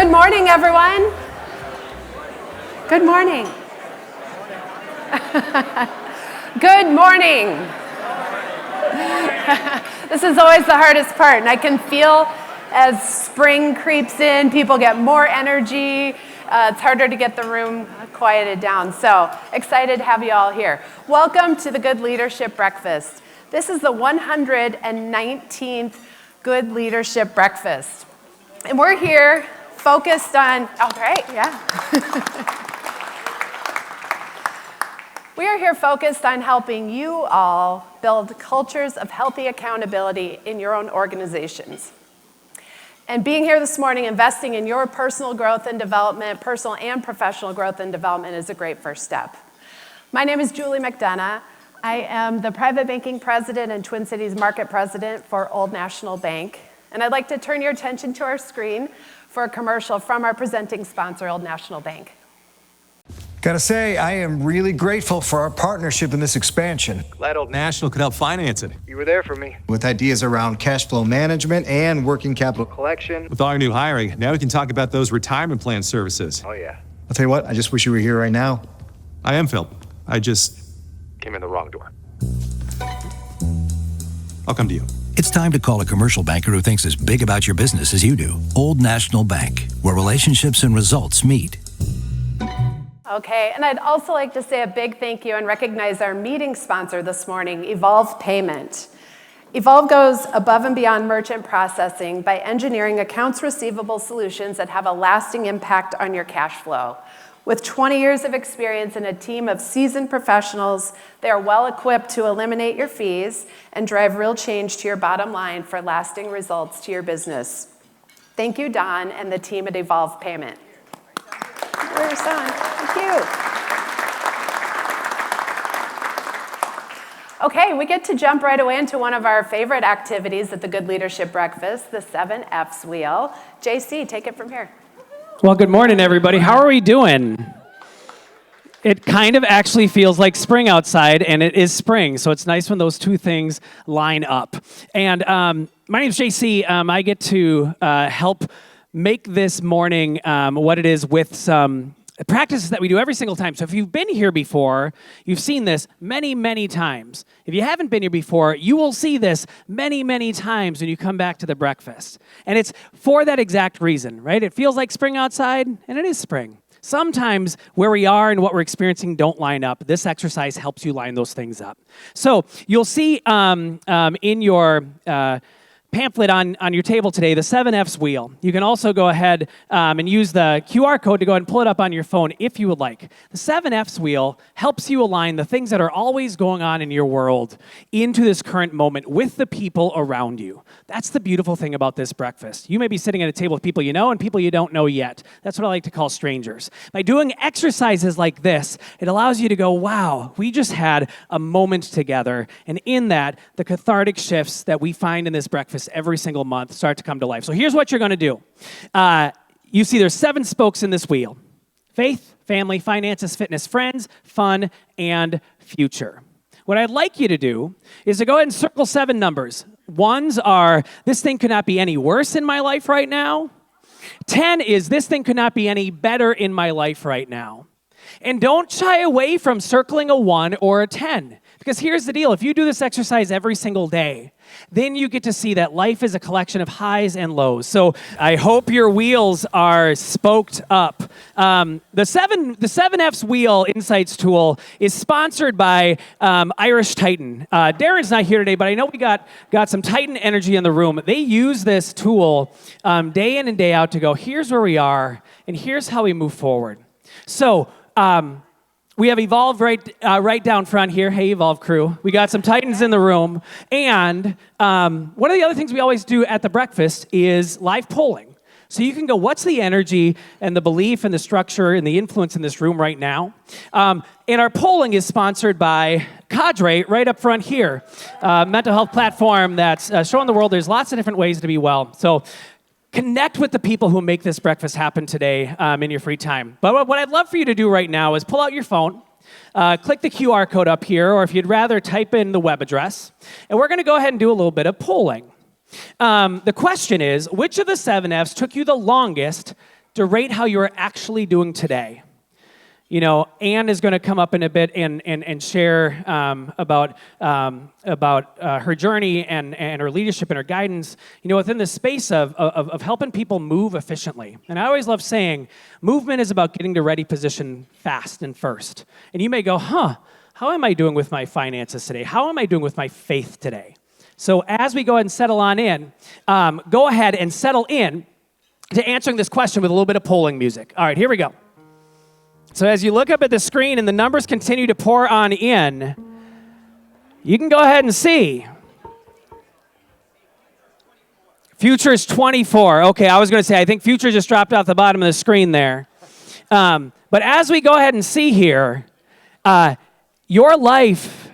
Good morning, everyone. Good morning. Good morning. This is always the hardest part, and I can feel as spring creeps in, people get more energy. It's harder to get the room quieted down. So excited to have you all here. Welcome to the Good Leadership Breakfast. This is the 119th Good Leadership Breakfast. And we're here focused on, oh great, yeah. We are here focused on helping you all build cultures of healthy accountability in your own organizations. And being here this morning, investing in your personal growth and development, personal and professional growth and development is a great first step. My name is Julie McDonough. I am the Private Banking President and Twin Cities Market President for Old National Bank. And I'd like to turn your attention to our screen for a commercial from our presenting sponsor, Old National Bank. Gotta say, I am really grateful for our partnership in this expansion. Glad Old National could help finance it. You were there for me. With ideas around cash flow management and working capital Collection. With all our new hiring, now we can talk about those retirement plan services. Oh, yeah. I'll tell you what, I just wish you were here right now. I am, Phil. I just... Came in the wrong door. I'll come to you. It's time to call a commercial banker who thinks as big about your business as you do. Old National Bank, where relationships and results meet. Okay, and I'd also like to say a big thank you and recognize our meeting sponsor this morning, Evolve Payment. Evolve goes above and beyond merchant processing by engineering accounts receivable solutions that have a lasting impact on your cash flow. With 20 years of experience and a team of seasoned professionals, they are well equipped to eliminate your fees and drive real change to your bottom line for lasting results to your business. Thank you, Don, and the team at Evolve Payment. Where's Don? Thank you. Okay, we get to jump right away into one of our favorite activities at the Good Leadership Breakfast, the 7 F's wheel. JC, take it from here. Well, good morning, everybody. How are we doing? It kind of actually feels like spring outside, and it is spring, so it's nice when those two things line up. And my name's JC. I get to help make this morning what it is with some practices that we do every single time. So if you've been here before, you've seen this many, many times. If you haven't been here before, you will see this many, many times when you come back to the breakfast. And it's for that exact reason, right? It feels like spring outside, and it is spring. Sometimes where we are and what we're experiencing don't line up. This exercise helps you line those things up. So you'll see in your pamphlet on your table today, the 7 F's wheel. You can also go ahead and use the QR code to go ahead and pull it up on your phone if you would like. The 7 F's wheel helps you align the things that are always going on in your world into this current moment with the people around you. That's the beautiful thing about this breakfast. You may be sitting at a table with people you know and people you don't know yet. That's what I like to call strangers. By doing exercises like this, it allows you to go, wow, we just had a moment together. And in that, the cathartic shifts that we find in this breakfast every single month start to come to life. So here's what you're going to do. You see there's 7 spokes in this wheel. Faith, family, finances, fitness, friends, fun, and future. What I'd like you to do is to go ahead and circle 7 numbers. 1s are, this thing could not be any worse in my life right now. 10 is, this thing could not be any better in my life right now. And don't shy away from circling a 1 or a 10. Because here's the deal, if you do this exercise every single day, then you get to see that life is a collection of highs and lows. So I hope your wheels are spoked up. The 7 F's Wheel Insights tool is sponsored by Irish Titan. Darren's not here today, but I know we got some Titan energy in the room. They use this tool day in and day out to go, here's where we are, and here's how we move forward. So, we have Evolve right down front here. Hey, Evolve crew. We got some Titans in the room. And one of the other things we always do at the breakfast is live polling. So you can go, what's the energy and the belief and the structure and the influence in this room right now? And our polling is sponsored by Cadre right up front here. Mental health platform that's showing the world there's lots of different ways to be well. So connect with the people who make this breakfast happen today in your free time. But what I'd love for you to do right now is pull out your phone, click the QR code up here, or if you'd rather, type in the web address. And we're going to go ahead and do a little bit of polling. The question is, which of the 7 F's took you the longest to rate how you're actually doing today. You know, Anne is going to come up in a bit and share about her journey and her leadership and her guidance, you know, within the space of helping people move efficiently. And I always love saying, movement is about getting to ready position fast and first. And you may go, how am I doing with my finances today? How am I doing with my faith today? So as we go ahead and settle on in, go ahead and settle in to answering this question with a little bit of polling music. All right, here we go. So as you look up at the screen and the numbers continue to pour on in, you can go ahead and see. Future is 24. Okay, I was going to say, I think Future just dropped off the bottom of the screen there. But as we go ahead and see here, your life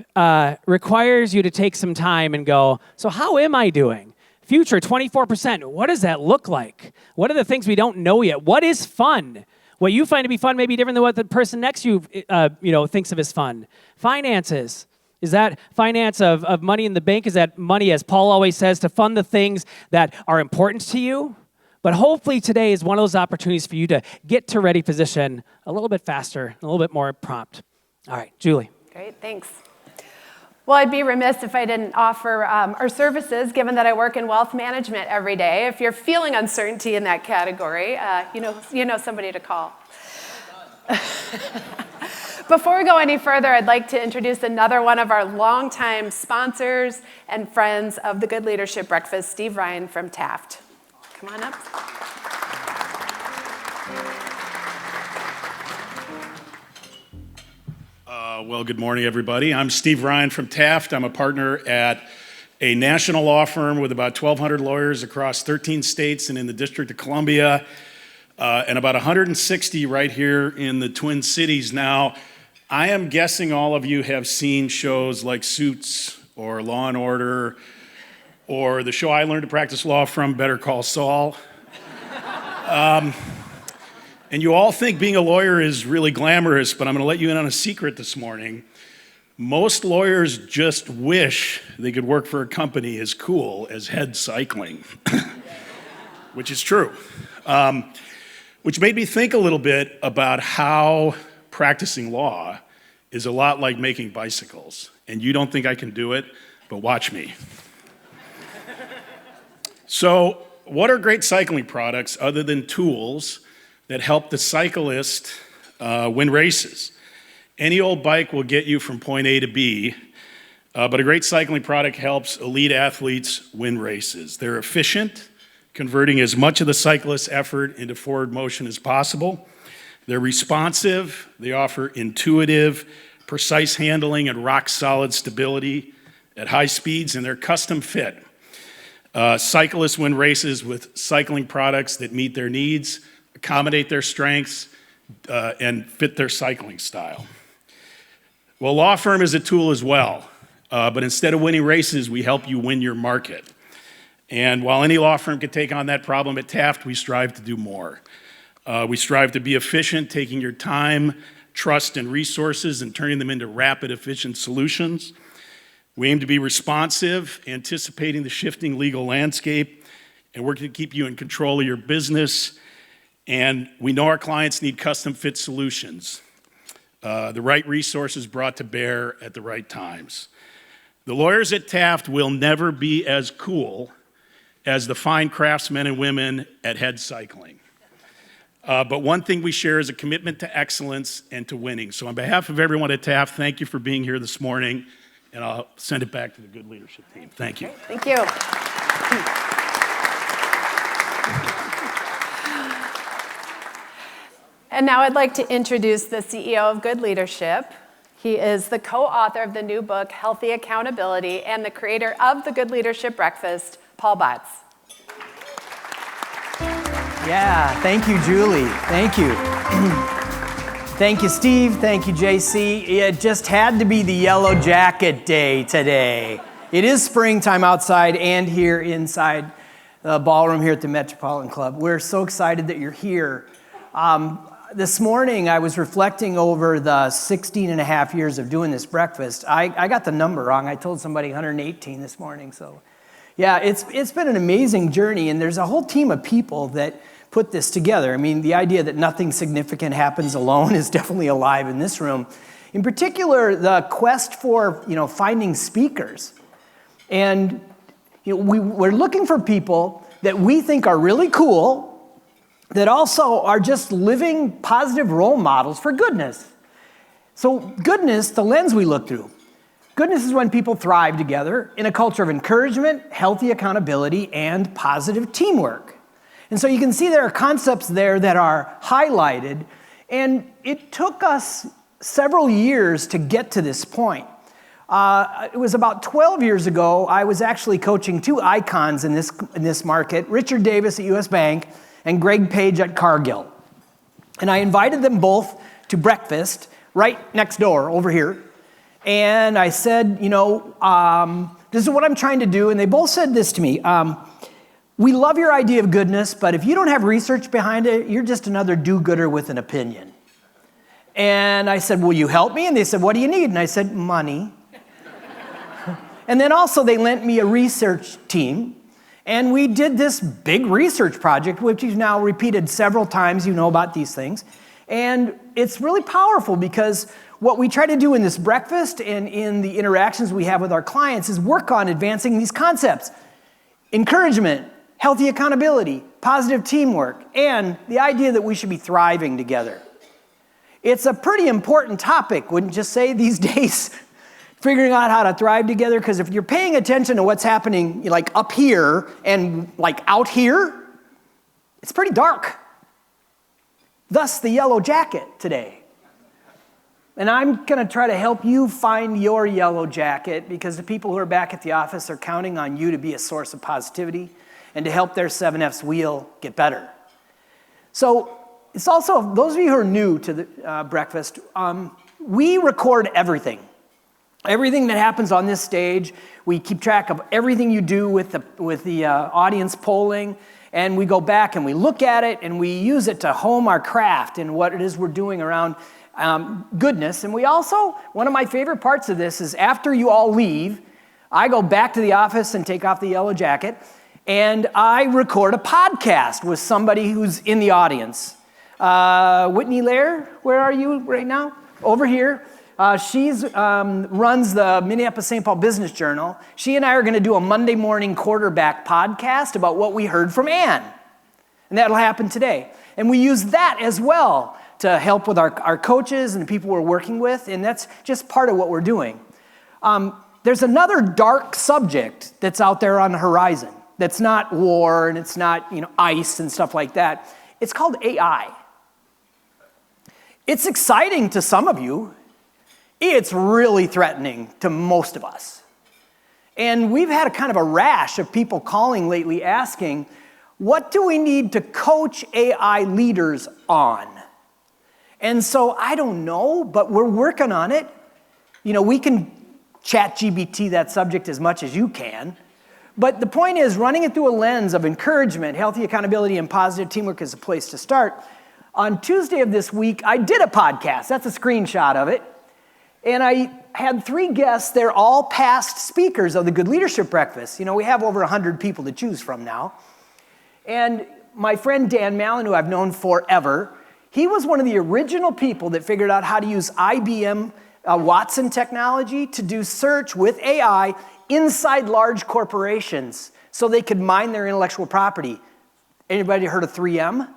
requires you to take some time and go, so how am I doing? Future, 24%. What does that look like? What are the things we don't know yet? What is fun? What you find to be fun may be different than what the person next to you, thinks of as fun. Finances. Is that finance of money in the bank? Is that money, as Paul always says, to fund the things that are important to you? But hopefully today is one of those opportunities for you to get to ready position a little bit faster, a little bit more prompt. All right, Julie. Great, thanks. Well, I'd be remiss if I didn't offer our services, given that I work in wealth management every day. If you're feeling uncertainty in that category, you know somebody to call. Before we go any further, I'd like to introduce another one of our longtime sponsors and friends of the Good Leadership Breakfast, Steve Ryan from Taft. Come on up. Well, good morning, everybody. I'm Steve Ryan from Taft. I'm a partner at a national law firm with about 1,200 lawyers across 13 states and in the District of Columbia, and about 160 right here in the Twin Cities. Now, I am guessing all of you have seen shows like Suits or Law and Order or the show I learned to practice law from, Better Call Saul. And you all think being a lawyer is really glamorous, but I'm going to let you in on a secret this morning. Most lawyers just wish they could work for a company as cool as Head Cycling, which is true. Which made me think a little bit about how practicing law is a lot like making bicycles. And you don't think I can do it, but watch me. So, what are great cycling products other than tools that help the cyclist win races? Any old bike will get you from point A to B, but a great cycling product helps elite athletes win races. They're efficient, converting as much of the cyclist's effort into forward motion as possible. They're responsive, they offer intuitive, precise handling and rock-solid stability at high speeds, and they're custom fit. Cyclists win races with cycling products that meet their needs, accommodate their strengths, and fit their cycling style. Well, law firm is a tool as well, but instead of winning races, we help you win your market. And while any law firm could take on that problem, at Taft, we strive to do more. We strive to be efficient, taking your time, trust, and resources and turning them into rapid, efficient solutions. We aim to be responsive, anticipating the shifting legal landscape, and work to keep you in control of your business. And we know our clients need custom fit solutions, the right resources brought to bear at the right times. The lawyers at Taft will never be as cool as the fine craftsmen and women at Head Cycling. But one thing we share is a commitment to excellence and to winning. So on behalf of everyone at Taft, thank you for being here this morning, and I'll send it back to the Good Leadership team. Thank you. Thank you. And now I'd like to introduce the CEO of Good Leadership. He is the co-author of the new book, Healthy Accountability, and the creator of the Good Leadership Breakfast, Paul Batz. Yeah, thank you, Julie. Thank you. Thank you, Steve. Thank you, JC. It just had to be the yellow jacket day today. It is springtime outside and here inside the ballroom here at the Metropolitan Club. We're so excited that you're here. This morning, I was reflecting over the 16 and a half years of doing this breakfast. I got the number wrong. I told somebody 118 this morning. So, yeah, it's been an amazing journey, and there's a whole team of people that put this together. I mean, the idea that nothing significant happens alone is definitely alive in this room. In particular, the quest for, finding speakers. And we're looking for people that we think are really cool, that also are just living positive role models for goodness. So goodness, the lens we look through. Goodness is when people thrive together in a culture of encouragement, healthy accountability, and positive teamwork. And so you can see there are concepts there that are highlighted, and it took us several years to get to this point. It was about 12 years ago, I was actually coaching two icons in this market, Richard Davis at US Bank and Greg Page at Cargill. And I invited them both to breakfast right next door over here. And I said, this is what I'm trying to do. And they both said this to me. We love your idea of goodness, but if you don't have research behind it, you're just another do-gooder with an opinion. And I said, will you help me? And they said, what do you need? And I said, money. And then also they lent me a research team. And we did this big research project, which we've now repeated several times. You know about these things. And it's really powerful because what we try to do in this breakfast and in the interactions we have with our clients is work on advancing these concepts. Encouragement, healthy accountability, positive teamwork, and the idea that we should be thriving together. It's a pretty important topic, wouldn't you say, these days? Figuring out how to thrive together, because if you're paying attention to what's happening like up here and like out here, it's pretty dark. Thus the yellow jacket today. And I'm going to try to help you find your yellow jacket, because the people who are back at the office are counting on you to be a source of positivity and to help their 7F's wheel get better. So it's also, those of you who are new to the breakfast, we record everything. Everything that happens on this stage, we keep track of everything you do with the audience polling, and we go back and we look at it and we use it to hone our craft and what it is we're doing around goodness. And we also, one of my favorite parts of this is after you all leave, I go back to the office and take off the yellow jacket, and I record a podcast with somebody who's in the audience. Whitney Lair, where are you right now? Over here. She's runs the Minneapolis-St. Paul Business Journal. She and I are going to do a Monday morning quarterback podcast about what we heard from Ann. And that'll happen today. And we use that as well to help with our coaches and the people we're working with, and that's just part of what we're doing. There's another dark subject that's out there on the horizon that's not war and it's not ICE and stuff like that. It's called AI. It's exciting to some of you. It's really threatening to most of us. And we've had a kind of a rash of people calling lately asking, what do we need to coach AI leaders on? And so I don't know, but we're working on it. We can ChatGPT that subject as much as you can. But the point is, running it through a lens of encouragement, healthy accountability, and positive teamwork is a place to start. On Tuesday of this week, I did a podcast. That's a screenshot of it. And I had 3 guests. They're all past speakers of the Good Leadership Breakfast. We have over 100 people to choose from now. And my friend Dan Mallon, who I've known forever, he was one of the original people that figured out how to use IBM Watson technology to do search with AI inside large corporations so they could mine their intellectual property. Anybody heard of 3M?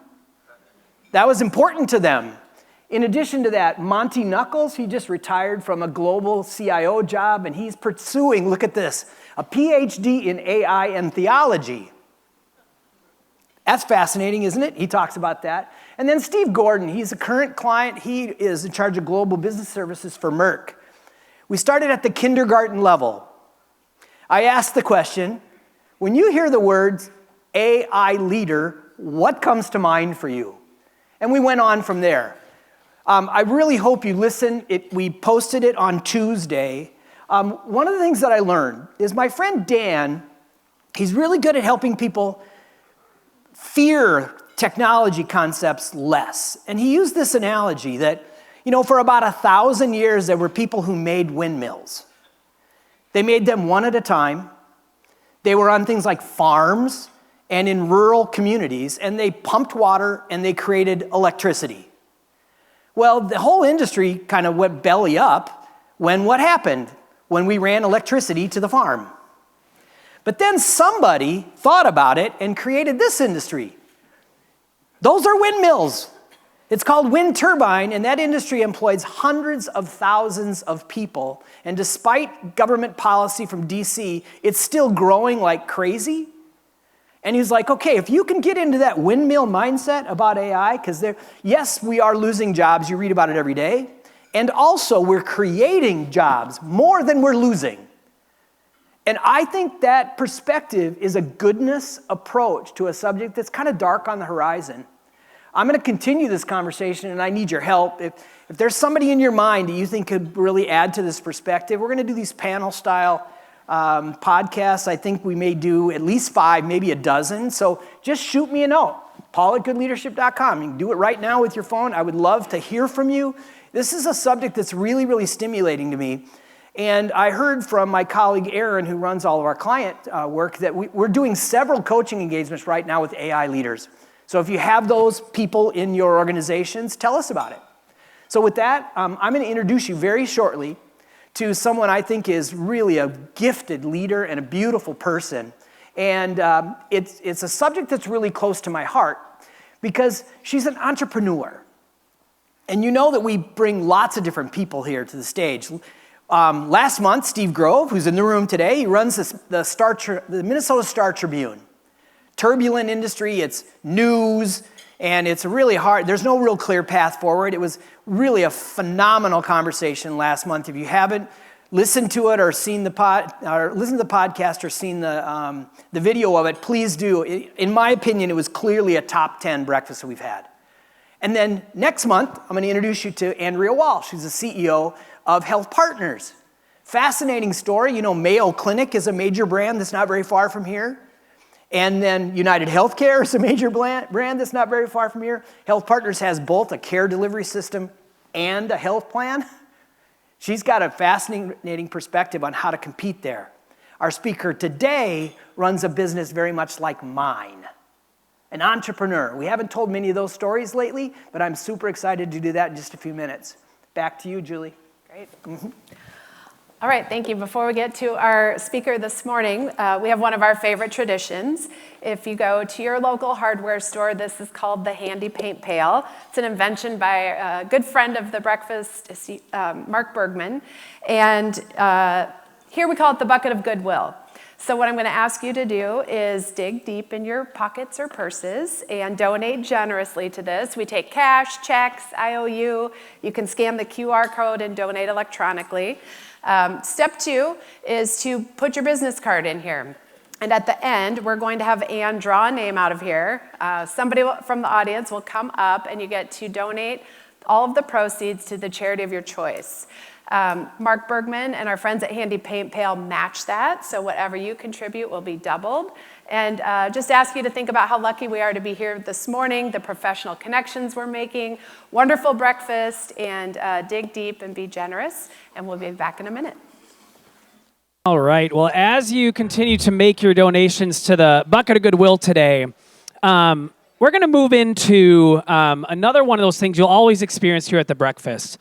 That was important to them. In addition to that, Monty Knuckles, he just retired from a global CIO job, and he's pursuing, look at this, a PhD in AI and theology. That's fascinating, isn't it? He talks about that. And then Steve Gordon, he's a current client. He is in charge of global business services for Merck. We started at the kindergarten level. I asked the question, when you hear the words AI leader, what comes to mind for you? And we went on from there. I really hope you listen. We posted it on Tuesday. One of the things that I learned is my friend Dan, he's really good at helping people fear technology concepts less. And he used this analogy that, for about 1,000 years, there were people who made windmills. They made them one at a time. They were on things like farms and in rural communities, and they pumped water and they created electricity. Well, the whole industry kind of went belly up when what happened? When we ran electricity to the farm. But then somebody thought about it and created this industry. Those are windmills. It's called wind turbine, and that industry employs hundreds of thousands of people. And despite government policy from DC, it's still growing like crazy. And he's like, okay, if you can get into that windmill mindset about AI, because yes, we are losing jobs. You read about it every day. And also, we're creating jobs more than we're losing. And I think that perspective is a goodness approach to a subject that's kind of dark on the horizon. I'm going to continue this conversation, and I need your help. If there's somebody in your mind that you think could really add to this perspective, we're going to do these panel-style podcasts. I think we may do at least 5, maybe a dozen. So just shoot me a note, paul@goodleadership.com. You can do it right now with your phone. I would love to hear from you. This is a subject that's really, really stimulating to me. And I heard from my colleague Aaron, who runs all of our client work, that we're doing several coaching engagements right now with AI leaders. So if you have those people in your organizations, tell us about it. So with that, I'm going to introduce you very shortly to someone I think is really a gifted leader and a beautiful person. And it's a subject that's really close to my heart because she's an entrepreneur. And you know that we bring lots of different people here to the stage. Last month, Steve Grove, who's in the room today, he runs the Minnesota Star Tribune. Turbulent industry, it's news, and it's really hard. There's no real clear path forward. It was really a phenomenal conversation last month. If you haven't listened to it or seen listened to the podcast or seen the video of it, please do. In my opinion, it was clearly a top 10 breakfast that we've had. And then next month, I'm going to introduce you to Andrea Walsh, who's the CEO of Health Partners. Fascinating story. You know, Mayo Clinic is a major brand that's not very far from here. And then United Healthcare is a major brand that's not very far from here. Health Partners has both a care delivery system and a health plan. She's got a fascinating perspective on how to compete there. Our speaker today runs a business very much like mine, an entrepreneur. We haven't told many of those stories lately, but I'm super excited to do that in just a few minutes. Back to you, Julie. Great. All right, thank you. Before we get to our speaker this morning, we have one of our favorite traditions. If you go to your local hardware store, this is called the Handy Paint Pail. It's an invention by a good friend of the breakfast, Mark Bergman. And here we call it the bucket of goodwill. So what I'm going to ask you to do is dig deep in your pockets or purses and donate generously to this. We take cash, checks, IOU. You can scan the QR code and donate electronically. Step 2 is to put your business card in here. And at the end, we're going to have Ann draw a name out of here. Somebody from the audience will come up and you get to donate all of the proceeds to the charity of your choice. Mark Bergman and our friends at Handy Paint Pail match that, so whatever you contribute will be doubled. And just ask you to think about how lucky we are to be here this morning, the professional connections we're making, wonderful breakfast, and dig deep and be generous. And we'll be back in a minute. All right. Well, as you continue to make your donations to the Bucket of Goodwill today, we're going to move into another one of those things you'll always experience here at the breakfast.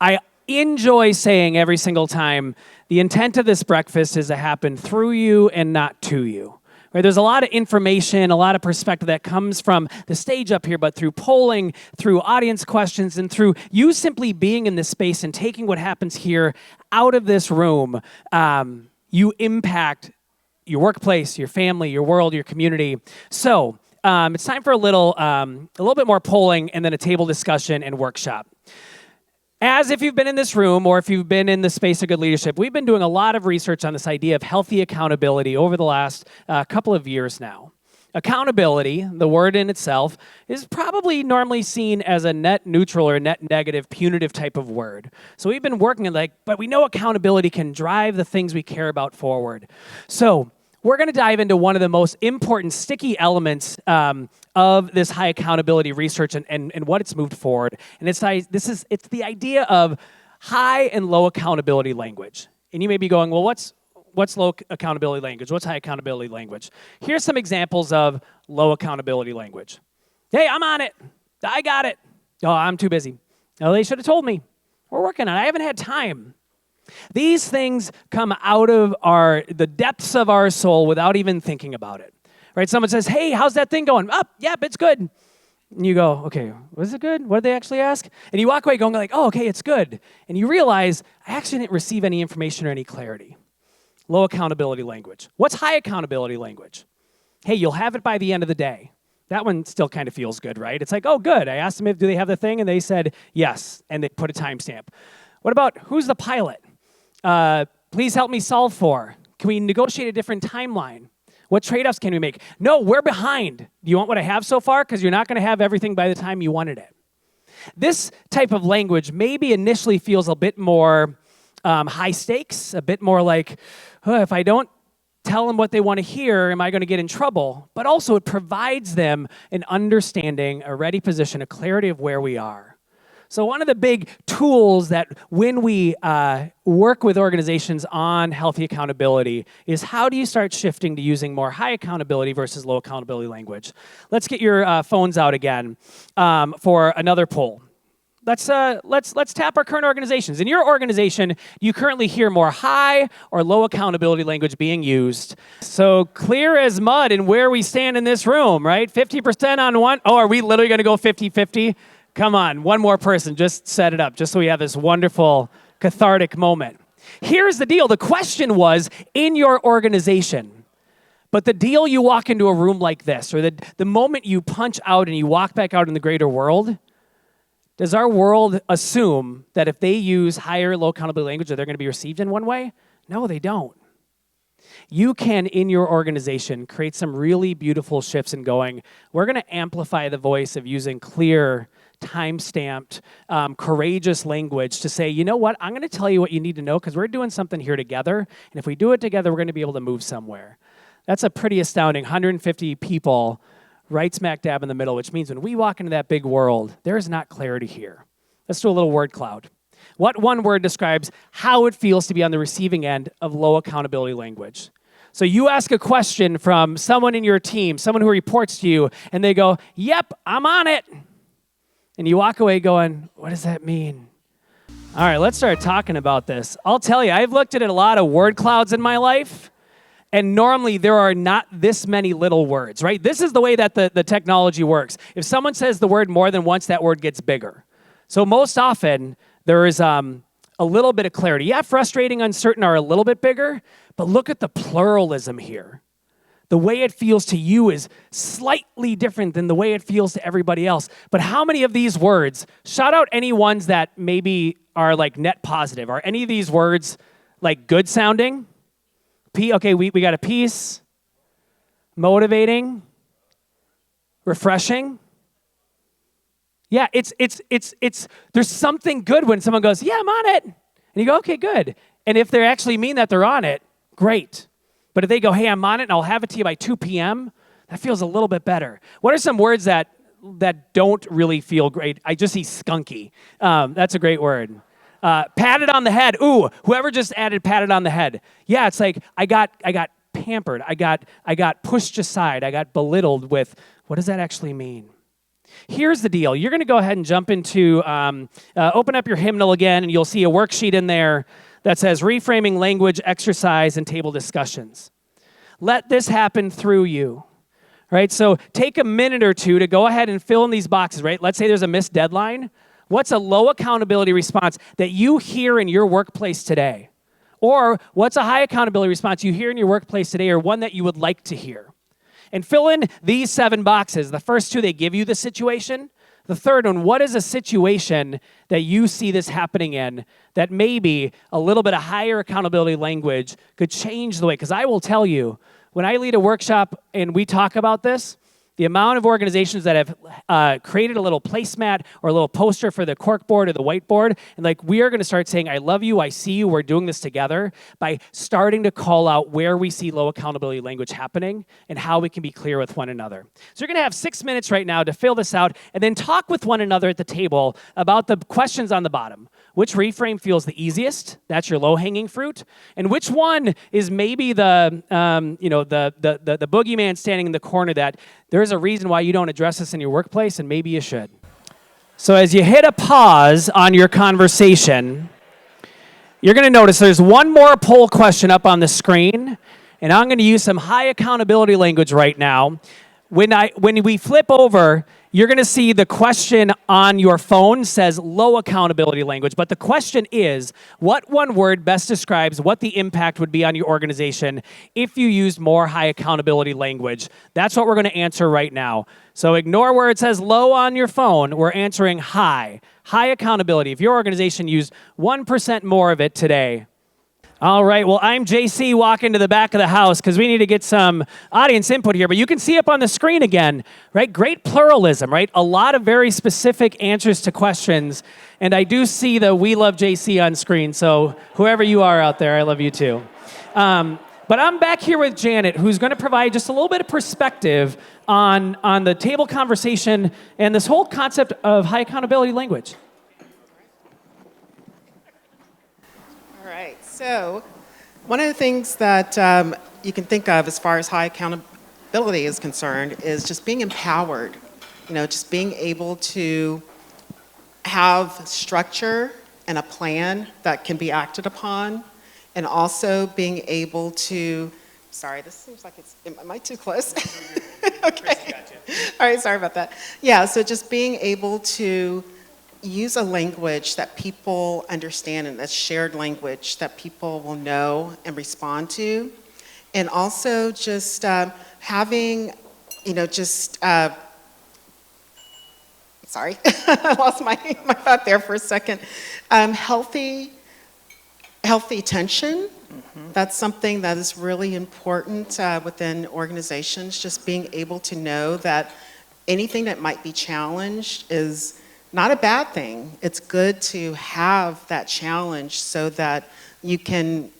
I enjoy saying every single time, the intent of this breakfast is to happen through you and not to you. Right? There's a lot of information, a lot of perspective that comes from the stage up here, but through polling, through audience questions, and through you simply being in this space and taking what happens here out of this room, you impact your workplace, your family, your world, your community. So it's time for a little bit more polling and then a table discussion and workshop. As if you've been in this room or if you've been in the space of good leadership, we've been doing a lot of research on this idea of healthy accountability over the last couple of years now. Accountability, the word in itself, is probably normally seen as a net neutral or net negative, punitive type of word. So we've been working but we know accountability can drive the things we care about forward. So we're going to dive into one of the most important sticky elements of this high accountability research and what it's moved forward. And it's the idea of high and low accountability language. And you may be going, well, what's What's low accountability language? What's high accountability language? Here's some examples of low accountability language. Hey, I'm on it. I got it. Oh, I'm too busy. Oh, they should have told me. We're working on it. I haven't had time. These things come out of the depths of our soul without even thinking about it. Right? Someone says, hey, how's that thing going? Up, yep, it's good. And you go, okay, was it good? What did they actually ask? And you walk away going like, oh, okay, it's good. And you realize, I actually didn't receive any information or any clarity. Low accountability language. What's high accountability language? Hey, you'll have it by the end of the day. That one still kind of feels good, right? It's like, oh, good. I asked them do they have the thing, and they said yes, and they put a timestamp. What about who's the pilot? Please help me solve for. Can we negotiate a different timeline? What trade-offs can we make? No, we're behind. Do you want what I have so far? Because you're not going to have everything by the time you wanted it. This type of language maybe initially feels a bit more high stakes, a bit more like, if I don't tell them what they want to hear, am I going to get in trouble? But also it provides them an understanding, a ready position, a clarity of where we are. So one of the big tools that when we work with organizations on healthy accountability is how do you start shifting to using more high accountability versus low accountability language? Let's get your phones out again for another poll. Let's tap our current organizations. In your organization, you currently hear more high or low accountability language being used. So clear as mud in where we stand in this room, right? 50% on one. Oh, are we literally going to go 50-50? Come on, one more person, just set it up, just so we have this wonderful cathartic moment. Here's the deal. The question was, in your organization, but the deal you walk into a room like this, or the moment you punch out and you walk back out in the greater world, does our world assume that if they use higher low accountability language, that they're going to be received in one way? No, they don't. You can, in your organization, create some really beautiful shifts in going, we're going to amplify the voice of using clear, time-stamped, courageous language to say, you know what, I'm going to tell you what you need to know because we're doing something here together, and if we do it together, we're going to be able to move somewhere. That's a pretty astounding 150 people right smack dab in the middle, which means when we walk into that big world, there is not clarity here. Let's do a little word cloud. What one word describes how it feels to be on the receiving end of low accountability language? So you ask a question from someone in your team, someone who reports to you, and they go, yep, I'm on it. And you walk away going, what does that mean? All right, let's start talking about this. I'll tell you, I've looked at a lot of word clouds in my life, and normally there are not this many little words, right? This is the way that the technology works. If someone says the word more than once, that word gets bigger. So most often, there is a little bit of clarity. Yeah, frustrating, uncertain are a little bit bigger, but look at the pluralism here. The way it feels to you is slightly different than the way it feels to everybody else. But how many of these words, shout out any ones that maybe are like net positive. Are any of these words like good sounding? Okay, we got a peace, motivating, refreshing. Yeah, it's there's something good when someone goes, yeah, I'm on it. And you go, okay, good. And if they actually mean that they're on it, great. But if they go, hey, I'm on it and I'll have it to you by 2 p.m., that feels a little bit better. What are some words that don't really feel great? I just see skunky. That's a great word. Patted on the head. Ooh, whoever just added patted on the head. Yeah, it's like I got pampered. I got pushed aside. I got belittled with, what does that actually mean? Here's the deal. You're going to go ahead and jump into, open up your hymnal again, and you'll see a worksheet in there that says reframing language, exercise, and table discussions. Let this happen through you, right? So take a minute or two to go ahead and fill in these boxes, right? Let's say there's a missed deadline. What's a low accountability response that you hear in your workplace today? Or what's a high accountability response you hear in your workplace today, or one that you would like to hear? And fill in these 7 boxes. The first 2, they give you the situation. The third one, what is a situation that you see this happening in that maybe a little bit of higher accountability language could change the way? Because I will tell you, when I lead a workshop and we talk about this, The amount of organizations that have created a little placemat or a little poster for the corkboard or the whiteboard, and like, we are going to start saying, I love you, I see you, we're doing this together, by starting to call out where we see low accountability language happening and how we can be clear with one another. So you're going to have 6 minutes right now to fill this out and then talk with one another at the table about the questions on the bottom. Which reframe feels the easiest? That's your low-hanging fruit. And which one is maybe the boogeyman standing in the corner that there's a reason why you don't address this in your workplace, and maybe you should. So as you hit a pause on your conversation, you're going to notice there's one more poll question up on the screen, and I'm going to use some high accountability language right now. When we flip over, you're going to see the question on your phone says low accountability language, but the question is, what one word best describes what the impact would be on your organization if you used more high accountability language? That's what we're going to answer right now. So ignore where it says low on your phone. We're answering high. High accountability. If your organization used 1% more of it today. All right, well, I'm JC walking to the back of the house because we need to get some audience input here, but you can see up on the screen again, right? Great pluralism, right? A lot of very specific answers to questions, and I do see the We Love JC on screen, so whoever you are out there, I love you too. But I'm back here with Janet, who's going to provide just a little bit of perspective on the table conversation and this whole concept of high accountability language. All right, so one of the things that you can think of as far as high accountability is concerned is just being empowered, just being able to have structure and a plan that can be acted upon, and also being able to, sorry, this seems like am I too close? Okay. All right, sorry about that. Yeah, so just being able to use a language that people understand and that's shared language that people will know and respond to. And also just having, sorry, I lost my thought there for a second. Healthy tension. Mm-hmm. That's something that is really important within organizations, just being able to know that anything that might be challenged is not a bad thing. It's good to have that challenge so that you can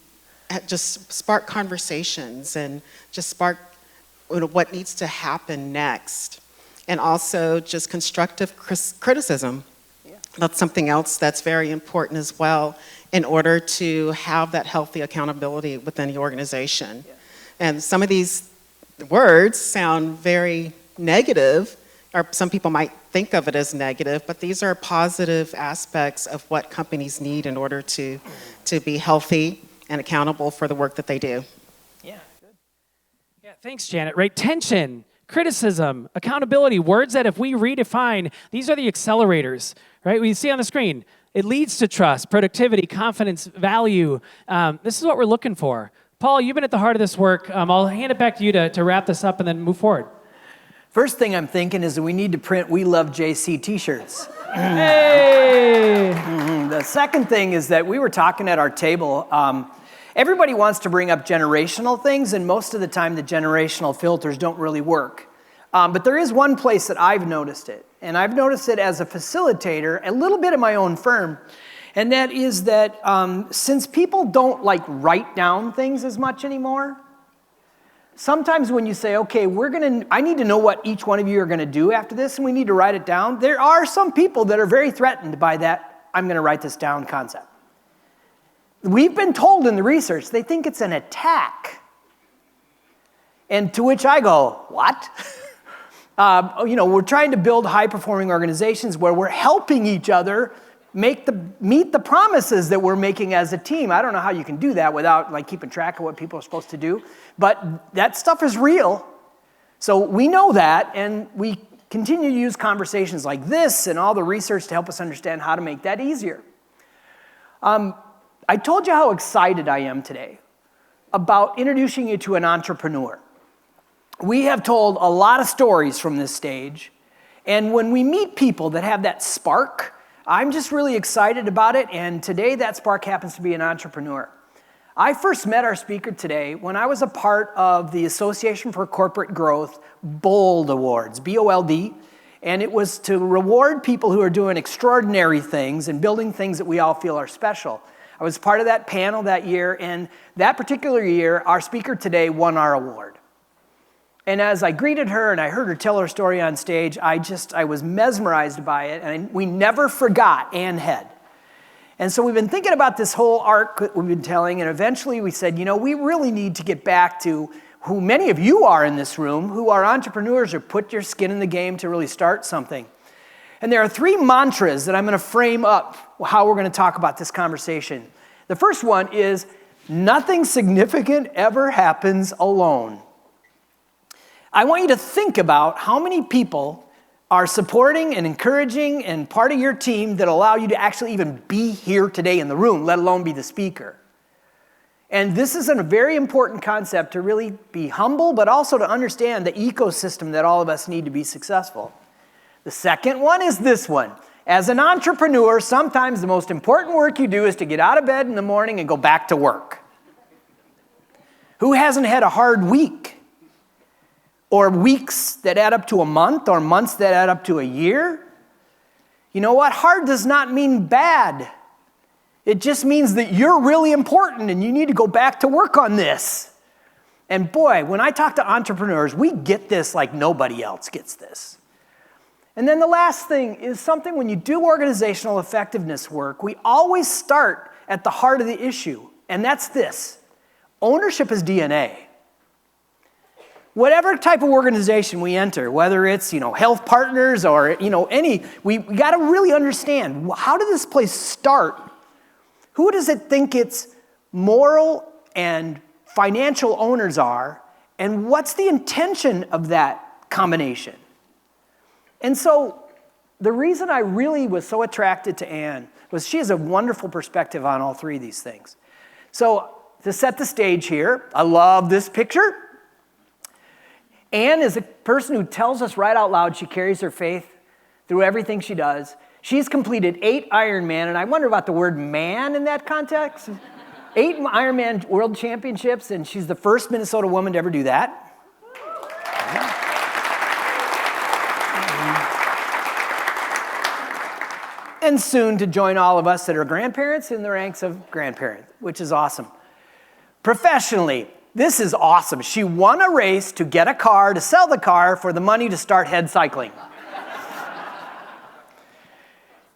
just spark conversations and just spark what needs to happen next. And also just constructive criticism. Yeah. That's something else that's very important as well in order to have that healthy accountability within the organization. Yeah. And some of these words sound very negative, or some people might think of it as negative, but these are positive aspects of what companies need in order to be healthy and accountable for the work that they do. Yeah, good. Yeah, thanks, Janet. Right, tension, criticism, accountability, words that if we redefine, these are the accelerators, right? We see on the screen, it leads to trust, productivity, confidence, value. This is what we're looking for. Paul, you've been at the heart of this work. I'll hand it back to you to wrap this up and then move forward. First thing I'm thinking is that we need to print We Love JC t-shirts. Hey! The second thing is that we were talking at our table. Everybody wants to bring up generational things, and most of the time the generational filters don't really work. But there is one place that I've noticed it, and I've noticed it as a facilitator, a little bit of my own firm, and that is that since people don't write down things as much anymore, sometimes when you say, okay, I need to know what each one of you are going to do after this, and we need to write it down, there are some people that are very threatened by that, I'm going to write this down concept. We've been told in the research, they think it's an attack. And to which I go, what? We're trying to build high-performing organizations where we're helping each other meet the promises that we're making as a team. I don't know how you can do that without keeping track of what people are supposed to do, but that stuff is real. So we know that, and we continue to use conversations like this and all the research to help us understand how to make that easier. I told you how excited I am today about introducing you to an entrepreneur. We have told a lot of stories from this stage, and when we meet people that have that spark, I'm just really excited about it, and today that spark happens to be an entrepreneur. I first met our speaker today when I was a part of the Association for Corporate Growth BOLD Awards, B-O-L-D, and it was to reward people who are doing extraordinary things and building things that we all feel are special. I was part of that panel that year, and that particular year, our speaker today won our award. And as I greeted her and I heard her tell her story on stage, I was mesmerized by it, and we never forgot Ann Head. And so we've been thinking about this whole arc that we've been telling, and eventually we said, we really need to get back to who many of you are in this room, who are entrepreneurs or put your skin in the game to really start something. And there are 3 mantras that I'm going to frame up how we're going to talk about this conversation. The first one is, nothing significant ever happens alone. I want you to think about how many people are supporting and encouraging and part of your team that allow you to actually even be here today in the room, let alone be the speaker. And this is a very important concept to really be humble, but also to understand the ecosystem that all of us need to be successful. The second one is this one. As an entrepreneur, sometimes the most important work you do is to get out of bed in the morning and go back to work. Who hasn't had a hard week? Or weeks that add up to a month, or months that add up to a year? You know what? Hard does not mean bad. It just means that you're really important and you need to go back to work on this. And boy, when I talk to entrepreneurs, we get this like nobody else gets this. And then the last thing is something when you do organizational effectiveness work, we always start at the heart of the issue, and that's this. Ownership is DNA. Whatever type of organization we enter, whether it's, health partners or, we got to really understand, how did this place start? Who does it think its moral and financial owners are? And what's the intention of that combination? And so the reason I really was so attracted to Ann was she has a wonderful perspective on all 3 of these things. So to set the stage here, I love this picture. Ann is a person who tells us right out loud she carries her faith through everything she does. She's completed 8 Ironman, and I wonder about the word man in that context. 8 Ironman World Championships, and she's the first Minnesota woman to ever do that. And soon to join all of us that are grandparents in the ranks of grandparents, which is awesome. Professionally, this is awesome. She won a race to get a car, to sell the car for the money to start Head Cycling.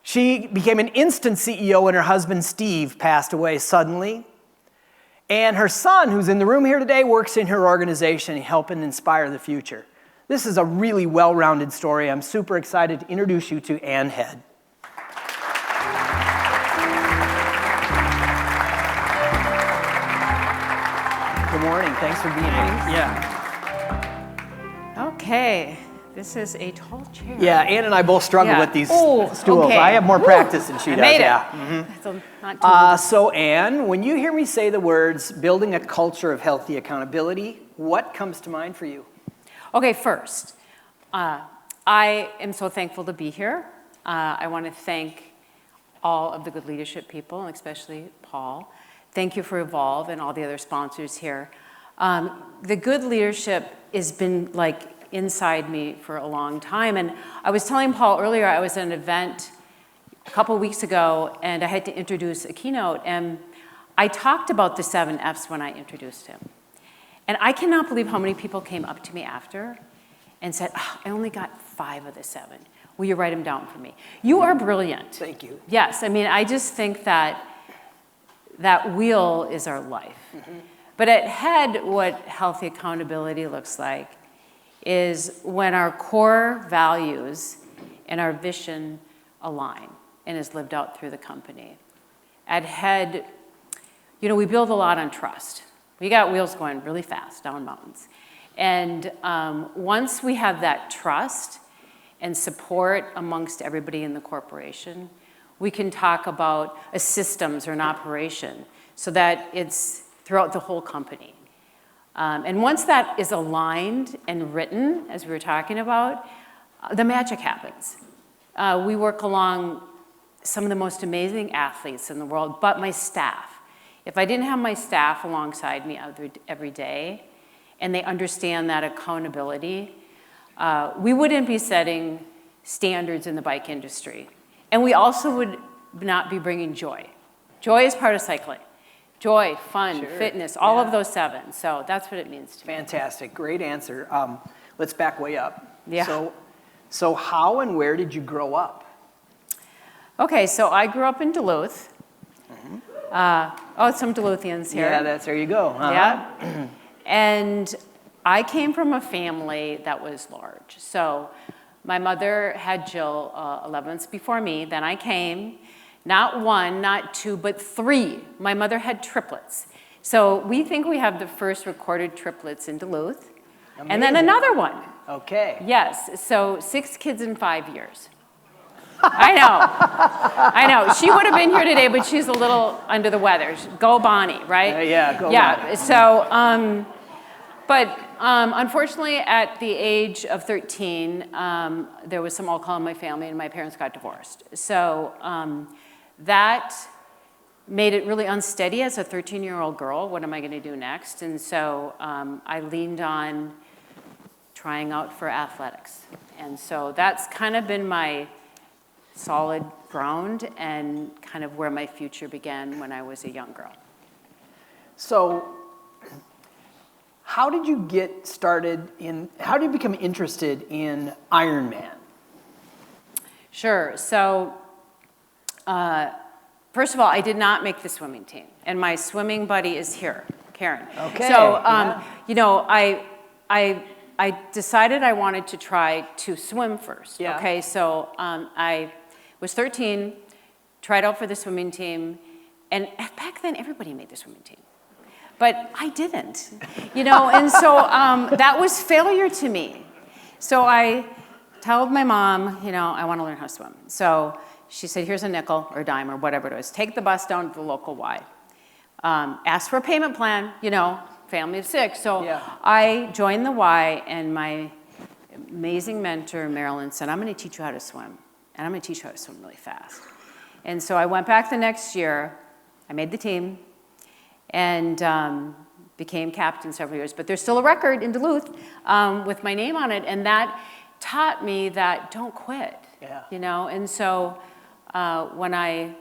She became an instant CEO when her husband Steve passed away suddenly. And her son, who's in the room here today, works in her organization helping inspire the future. This is a really well-rounded story. I'm super excited to introduce you to Ann Head. Good morning. Thanks for being here. Yeah. Okay. This is a tall chair. Yeah, Ann and I both struggle with these stools. Okay. I have more practice than she does. Made it. Yeah. So not too So Ann, when you hear me say the words building a culture of healthy accountability, what comes to mind for you? Okay, first, I am so thankful to be here. I want to thank all of the good leadership people, and especially Paul. Thank you for Evolve and all the other sponsors here. The good leadership has been like inside me for a long time. And I was telling Paul earlier, I was at an event a couple weeks ago, and I had to introduce a keynote, and I talked about the 7 F's when I introduced him. And I cannot believe how many people came up to me after and said, I only got 5 of the 7. Will you write them down for me? You are brilliant. Thank you. Yes, I mean, I just think that that wheel is our life. Mm-hmm. But at Head, what healthy accountability looks like is when our core values and our vision align and is lived out through the company. At Head, we build a lot on trust. We got wheels going really fast down mountains. And once we have that trust and support amongst everybody in the corporation, we can talk about a systems or an operation so that it's throughout the whole company. And once that is aligned and written, as we were talking about, the magic happens. We work along some of the most amazing athletes in the world, but my staff If I didn't have my staff alongside me every day, and they understand that accountability, we wouldn't be setting standards in the bike industry. And we also would not be bringing joy. Joy is part of cycling. Joy, fun, fitness, all of those 7. So that's what it means to me. Fantastic, great answer. Let's back way up. Yeah. So how and where did you grow up? Okay, so I grew up in Duluth. Some Duluthians here. Yeah, there you go. Yeah. And I came from a family that was large. So my mother had Jill 11 months before me. Then I came. Not 1, not 2, but 3. My mother had triplets. So we think we have the first recorded triplets in Duluth. Amazing. And then another one. Okay. Yes, so 6 kids in 5 years. I know. She would have been here today, but she's a little under the weather. Go Bonnie, right? Go Bonnie. So, unfortunately, at the age of 13, there was some alcohol in my family, and my parents got divorced. So that made it really unsteady as a 13-year-old girl. What am I going to do next? And so I leaned on trying out for athletics. And so that's kind of been my solid ground and kind of where my future began when I was a young girl. So how did you get started how did you become interested in Ironman? Sure. So first of all, I did not make the swimming team. And my swimming buddy is here, Karen. Okay. So, you know, I decided I wanted to try to swim first. Yeah. Okay, so I was 13, tried out for the swimming team, and back then everybody made the swimming team. But I didn't, you know, and so that was failure to me. So I told my mom, you know, I want to learn how to swim. So she said, here's a nickel or a dime or whatever it was. Take the bus down to the local Y. Ask for a payment plan, you know, family of 6. So I joined the Y, and my amazing mentor, Marilyn, said, I'm going to teach you how to swim, and I'm going to teach you how to swim really fast. And so I went back the next year. I made the team and became captain several years. But there's still a record in Duluth with my name on it, and that taught me that don't quit, you know. And so when I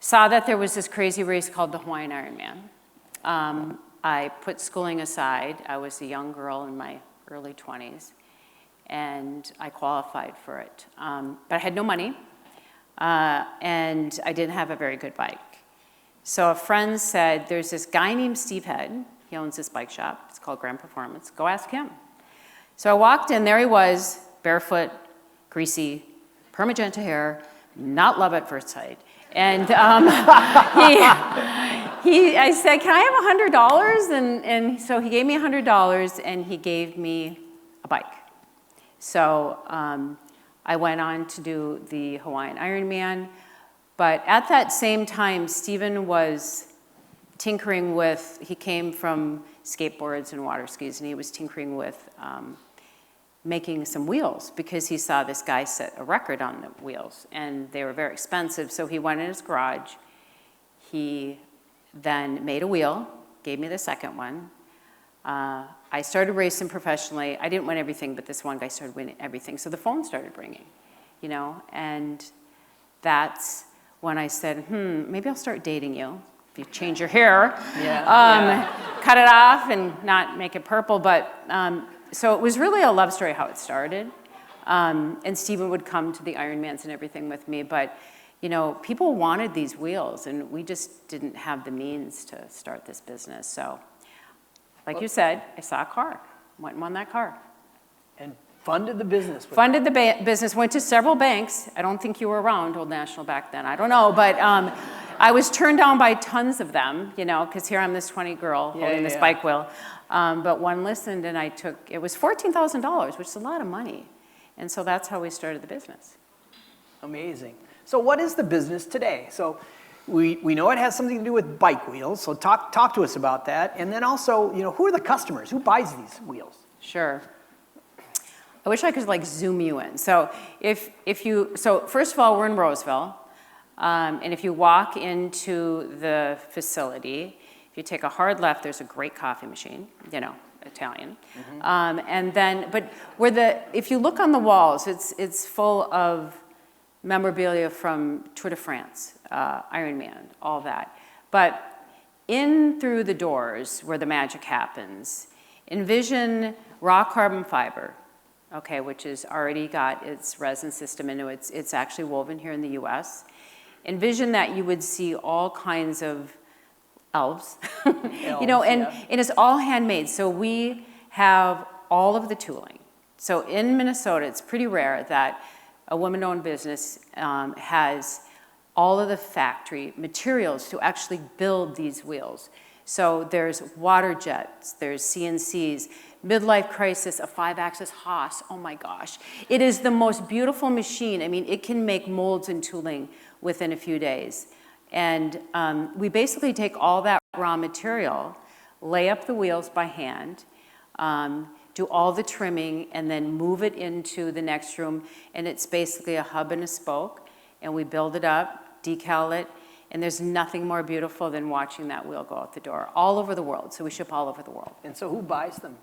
saw that there was this crazy race called the Hawaiian Ironman, I put schooling aside. I was a young girl in my early 20s, and I qualified for it. But I had no money, and I didn't have a very good bike. So a friend said, there's this guy named Steve Head. He owns this bike shop. It's called Grand Performance. Go ask him. So I walked in. There he was, barefoot, greasy, permagenta hair, not love at first sight. And I said, can I have $100? And so he gave me $100, and he gave me a bike. So I went on to do the Hawaiian Ironman. But at that same time, Stephen was tinkering with, he came from skateboards and water skis, and he was tinkering with making some wheels because he saw this guy set a record on the wheels, and they were very expensive. So he went in his garage. He then made a wheel, gave me the second one. I started racing professionally. I didn't win everything, but this one guy started winning everything. So the phone started ringing, you know, and that's when I said, maybe I'll start dating you. If you change your hair, cut it off and not make it purple. But so it was really a love story how it started. And Stephen would come to the Ironmans and everything with me. But, you know, people wanted these wheels, and we just didn't have the means to start this business. So, like you said, I saw a car, went and won that car. And funded the business. Funded the business, went to several banks. I don't think you were around Old National back then. I don't know, but I was turned down by tons of them, you know, because here I'm this 20 girl holding this bike wheel. But one listened, and it was $14,000, which is a lot of money. And so that's how we started the business. Amazing. So what is the business today? So we know it has something to do with bike wheels, so talk to us about that. And then also, you know, who are the customers? Who buys these wheels? Sure. I wish I could like zoom you in. So so first of all, we're in Roseville. And if you walk into the facility, if you take a hard left, there's a great coffee machine, you know, Italian. And then, but if you look on the walls, it's full of memorabilia from Tour de France, Ironman, all that. But in through the doors where the magic happens, envision raw carbon fiber, okay, which has already got its resin system into it. It's actually woven here in the US. Envision that you would see all kinds of elves, you know, and it's all handmade. So we have all of the tooling. So in Minnesota, it's pretty rare that a woman-owned business has all of the factory materials to actually build these wheels. So there's water jets, there's CNCs, midlife crisis, a 5-axis Haas, oh my gosh. It is the most beautiful machine. I mean, it can make molds and tooling within a few days. And we basically take all that raw material, lay up the wheels by hand, do all the trimming, and then move it into the next room. And it's basically a hub and a spoke, and we build it up, decal it, and there's nothing more beautiful than watching that wheel go out the door, all over the world. So we ship all over the world. And so who buys them?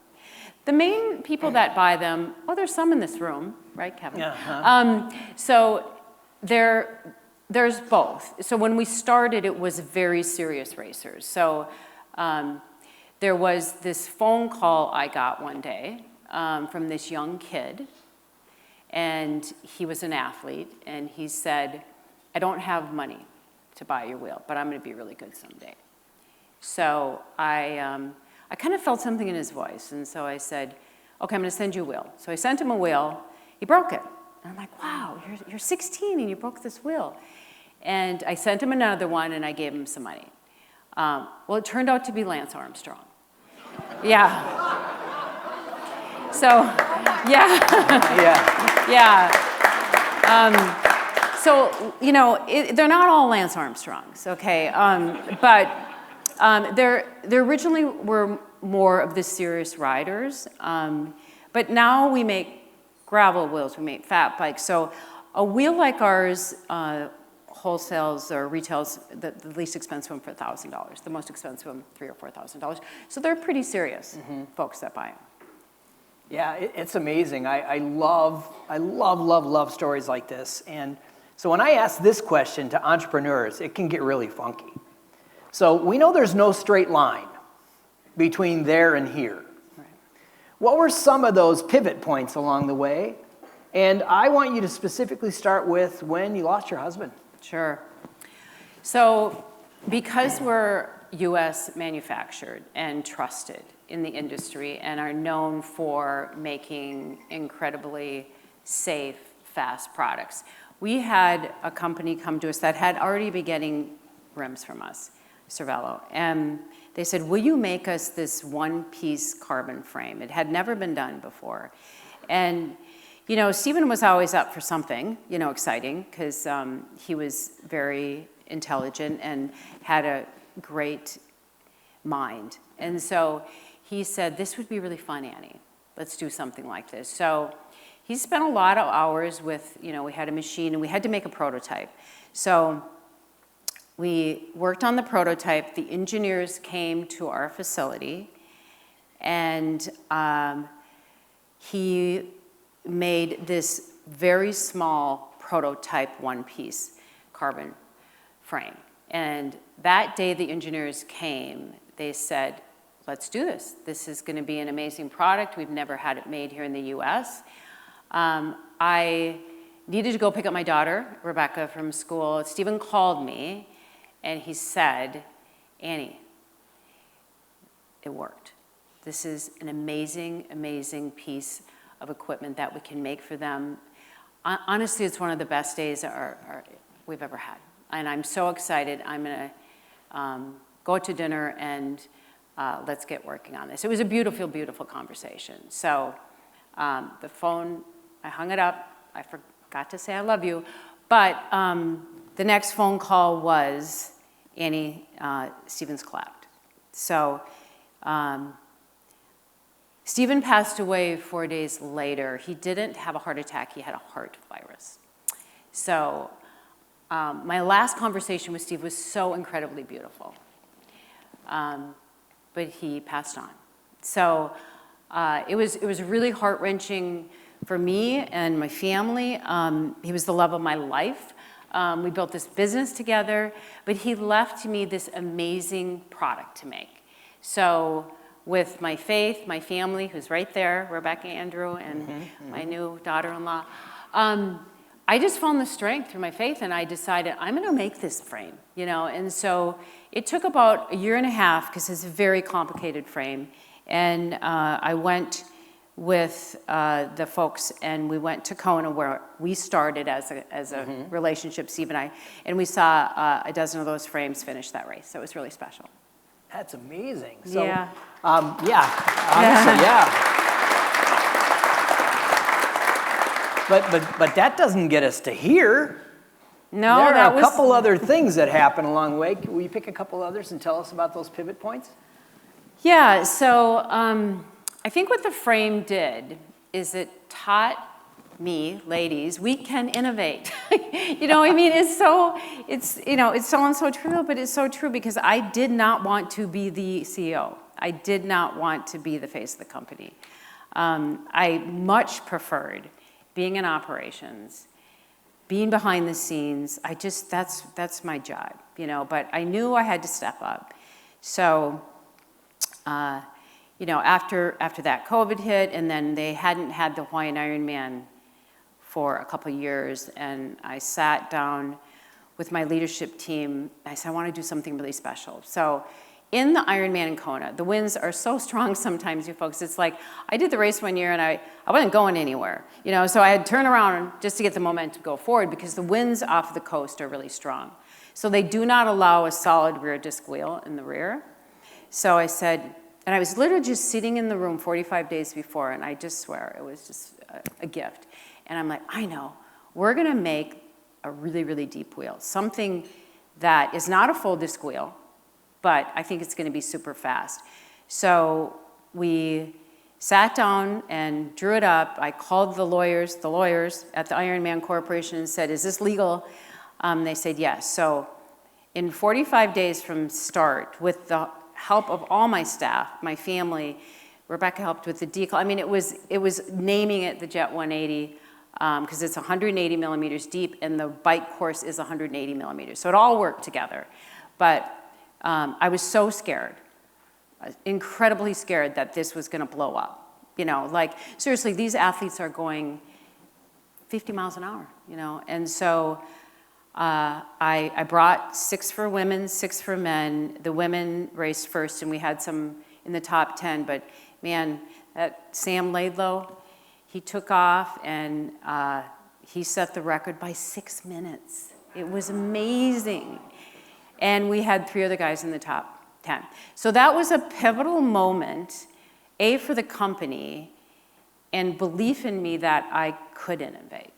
The main people that buy them, oh, there's some in this room, right, Kevin? So there's both. So when we started, it was very serious racers. So there was this phone call I got one day from this young kid, and he was an athlete, and he said, I don't have money to buy your wheel, but I'm gonna be really good someday. So I kind of felt something in his voice, and so I said, okay, I'm gonna send you a wheel. So I sent him a wheel, he broke it. And I'm like, wow, you're 16 and you broke this wheel. And I sent him another one and I gave him some money. Well, it turned out to be Lance Armstrong. Yeah. So, yeah. So, you know, they're not all Lance Armstrongs, okay? But they originally were more of the serious riders. But now we make gravel wheels, we make fat bikes. So a wheel like ours wholesales or retails the least expensive one for $1,000. The most expensive one, $3,000 or $4,000. So they're pretty serious folks that buy them. Yeah, it's amazing. I love stories like this. And so when I ask this question to entrepreneurs, it can get really funky. So we know there's no straight line between there and here. Right. What were some of those pivot points along the way? And I want you to specifically start with when you lost your husband. Sure. So because we're US manufactured and trusted in the industry and are known for making incredibly safe, fast products, we had a company come to us that had already been getting rims from us, Cervelo, and they said, will you make us this one-piece carbon frame? It had never been done before. And you know, Stephen was always up for something, you know, exciting, because he was very intelligent and had a great mind. And so he said, this would be really fun, Annie. Let's do something like this. So he spent a lot of hours with, you know, we had a machine and we had to make a prototype. So we worked on the prototype. The engineers came to our facility, and he made this very small prototype one-piece carbon frame. And that day the engineers came, they said, let's do this. This is gonna be an amazing product. We've never had it made here in the US. I needed to go pick up my daughter, Rebecca, from school. Stephen called me and he said, Annie, it worked. This is an amazing, amazing piece of equipment that we can make for them. Honestly, it's one of the best days we've ever had. And I'm so excited. I'm gonna go to dinner and let's get working on this. It was a beautiful, beautiful conversation. So the phone, I hung it up. I forgot to say I love you. But the next phone call was, Annie, Stephen's collapsed. So Stephen passed away 4 days later. He didn't have a heart attack, he had a heart virus. So my last conversation with Steve was so incredibly beautiful. But he passed on. So it was really heart-wrenching for me and my family. He was the love of my life. We built this business together, but he left me this amazing product to make. So with my faith, my family, who's right there, Rebecca, Andrew, and my new daughter-in-law, I just found the strength through my faith, and I decided I'm going to make this frame, you know. And so it took about 1.5 years because it's a very complicated frame. And I went with the folks, and we went to Kona, where we started as a relationship, Steve and I, and we saw a dozen of those frames finish that race. So it was really special. That's amazing. So, Yeah. Honestly, yeah. But that doesn't get us to here. No, there that are a was couple other things that happen along the way. Will you pick a couple others and tell us about those pivot points? Yeah, so I think what the frame did is it taught me, ladies, we can innovate. You know, I mean, it's so trivial, but it's so true because I did not want to be the CEO. I did not want to be the face of the company. I much preferred being in operations, being behind the scenes. That's my job, you know, but I knew I had to step up. So, you know, after that COVID hit, and then they hadn't had the Hawaiian Ironman for a couple of years, and I sat down with my leadership team. I said, I want to do something really special. So in the Ironman in Kona, the winds are so strong sometimes, you folks. It's like, I did the race one year, and I wasn't going anywhere, you know, so I had to turn around just to get the momentum to go forward because the winds off the coast are really strong. So they do not allow a solid rear disc wheel in the rear. So I said, and I was literally just sitting in the room 45 days before, and I just swear, it was just a gift. And I'm like, I know, we're gonna make a really, really deep wheel, something that is not a full disc wheel, but I think it's gonna be super fast. So we sat down and drew it up. I called the lawyers at the Ironman Corporation and said, is this legal? They said yes. So in 45 days from start, with the help of all my staff, my family, Rebecca helped with the decal. I mean, it was naming it the Jet 180 because it's 180 millimeters deep and the bike course is 180 millimeters. So it all worked together. But I was so scared, incredibly scared that this was gonna blow up. You know, like seriously, these athletes are going 50 miles an hour, you know? And so I brought 6 for women, 6 for men. The women raced first, and we had some in the top 10. But man, that Sam Laidlow, he took off, and he set the record by 6 minutes. It was amazing. And we had 3 other guys in the top 10. So that was a pivotal moment, A, for the company, and belief in me that I could innovate.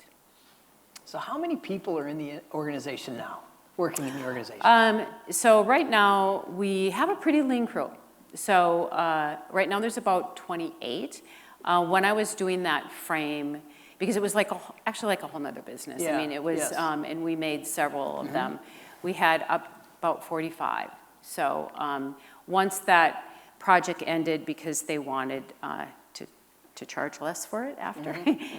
So how many people are in the organization now, working in the organization? So right now, we have a pretty lean crew. So right now, there's about 28. When I was doing that frame, because it was like actually like a whole nother business. Yeah, I mean, it was, yes. And we made several of them. We had about 45. So once that project ended, because they wanted to charge less for it after.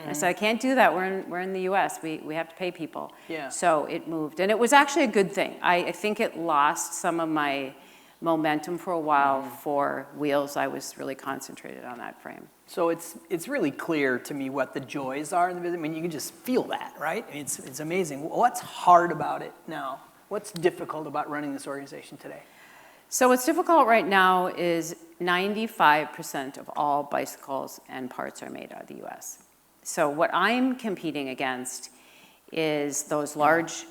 I said, I can't do that. We're in the US. We have to pay people. Yeah. So it moved. And it was actually a good thing. I think it lost some of my momentum for a while for wheels. I was really concentrated on that frame. So it's really clear to me what the joys are in the business. I mean, you can just feel that, right? It's amazing. What's hard about it now? What's difficult about running this organization today? So what's difficult right now is 95% of all bicycles and parts are made out of the US. So what I'm competing against is those large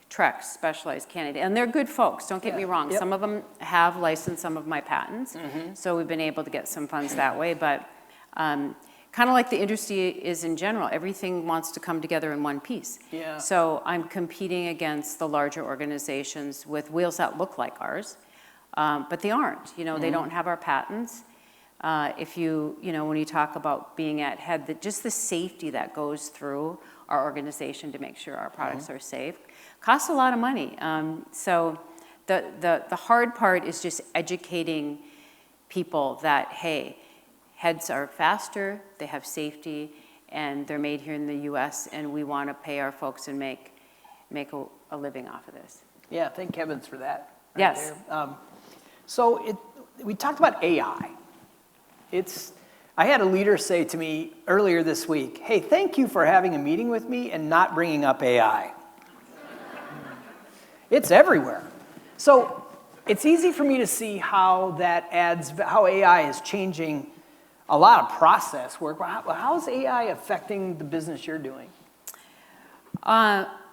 Treks, Specialized Canada, and they're good folks, don't get me wrong. Yep. Some of them have licensed some of my patents, so we've been able to get some funds that way, but kind of like the industry is in general, everything wants to come together in one piece. Yeah. So I'm competing against the larger organizations with wheels that look like ours, but they aren't, you know, they don't have our patents. If you know, when you talk about being at head, just the safety that goes through our organization to make sure our products are safe. Costs a lot of money. So the hard part is just educating people that, hey, heads are faster, they have safety, and they're made here in the US, and we want to pay our folks and make a living off of this. Yeah, thank heavens for that. Right Yes. there. We talked about AI. I had a leader say to me earlier this week, hey, thank you for having a meeting with me and not bringing up AI. It's everywhere. So it's easy for me to see how AI is changing a lot of process work. How is AI affecting the business you're doing?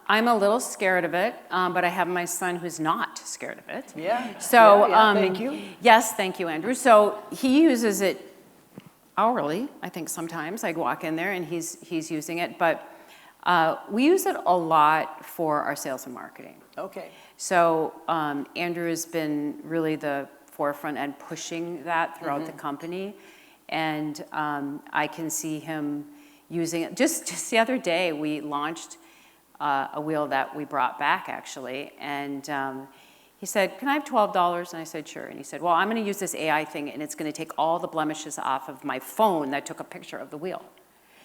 I'm a little scared of it, but I have my son who's not scared of it. Yeah. So thank you. Yes, thank you, Andrew. So he uses it hourly, I think sometimes. I'd walk in there and he's using it, but we use it a lot for our sales and marketing. Okay. So Andrew has been really the forefront and pushing that throughout the company, and I can see him using it. Just the other day, we launched a wheel that we brought back, actually, and he said, can I have $12? And I said, sure. And he said, well, I'm going to use this AI thing, and it's going to take all the blemishes off of my phone that took a picture of the wheel.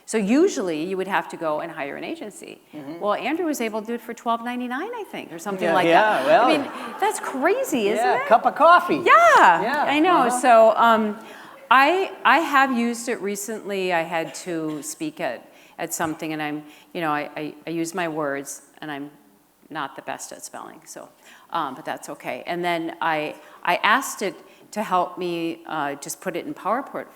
So usually, you would have to go and hire an agency. Well, Andrew was able to do it for $12.99, I think, or something like that. Yeah, well. I mean, that's crazy, isn't it? Yeah, a cup of coffee. Yeah, I know. So I have used it recently. I had to speak at something, and I use my words, and I'm not the best at spelling, so, but that's okay. And then I asked it to help me just put it in PowerPoint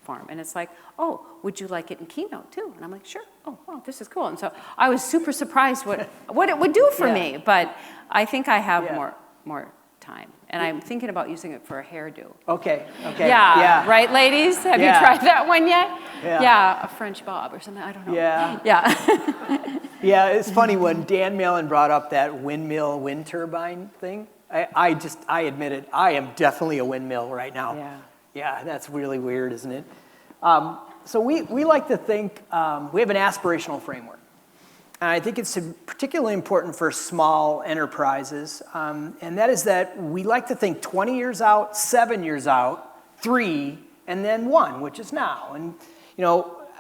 form, and it's like, oh, would you like it in Keynote too? And I'm like, sure. Oh, wow, this is cool. And so I was super surprised what it would do for me, but I think I have more time. And I'm thinking about using it for a hairdo. Okay. Yeah. Right, ladies? Have you tried that one yet? Yeah. A French bob or something. I don't know. Yeah. Yeah, it's funny when Dan Malin brought up that windmill wind turbine thing. I admit it. I am definitely a windmill right now. Yeah, that's really weird, isn't it? So we like to think, we have an aspirational framework. And I think it's particularly important for small enterprises. And that is that we like to think 20 years out, 7 years out, 3, and then 1, which is now. And,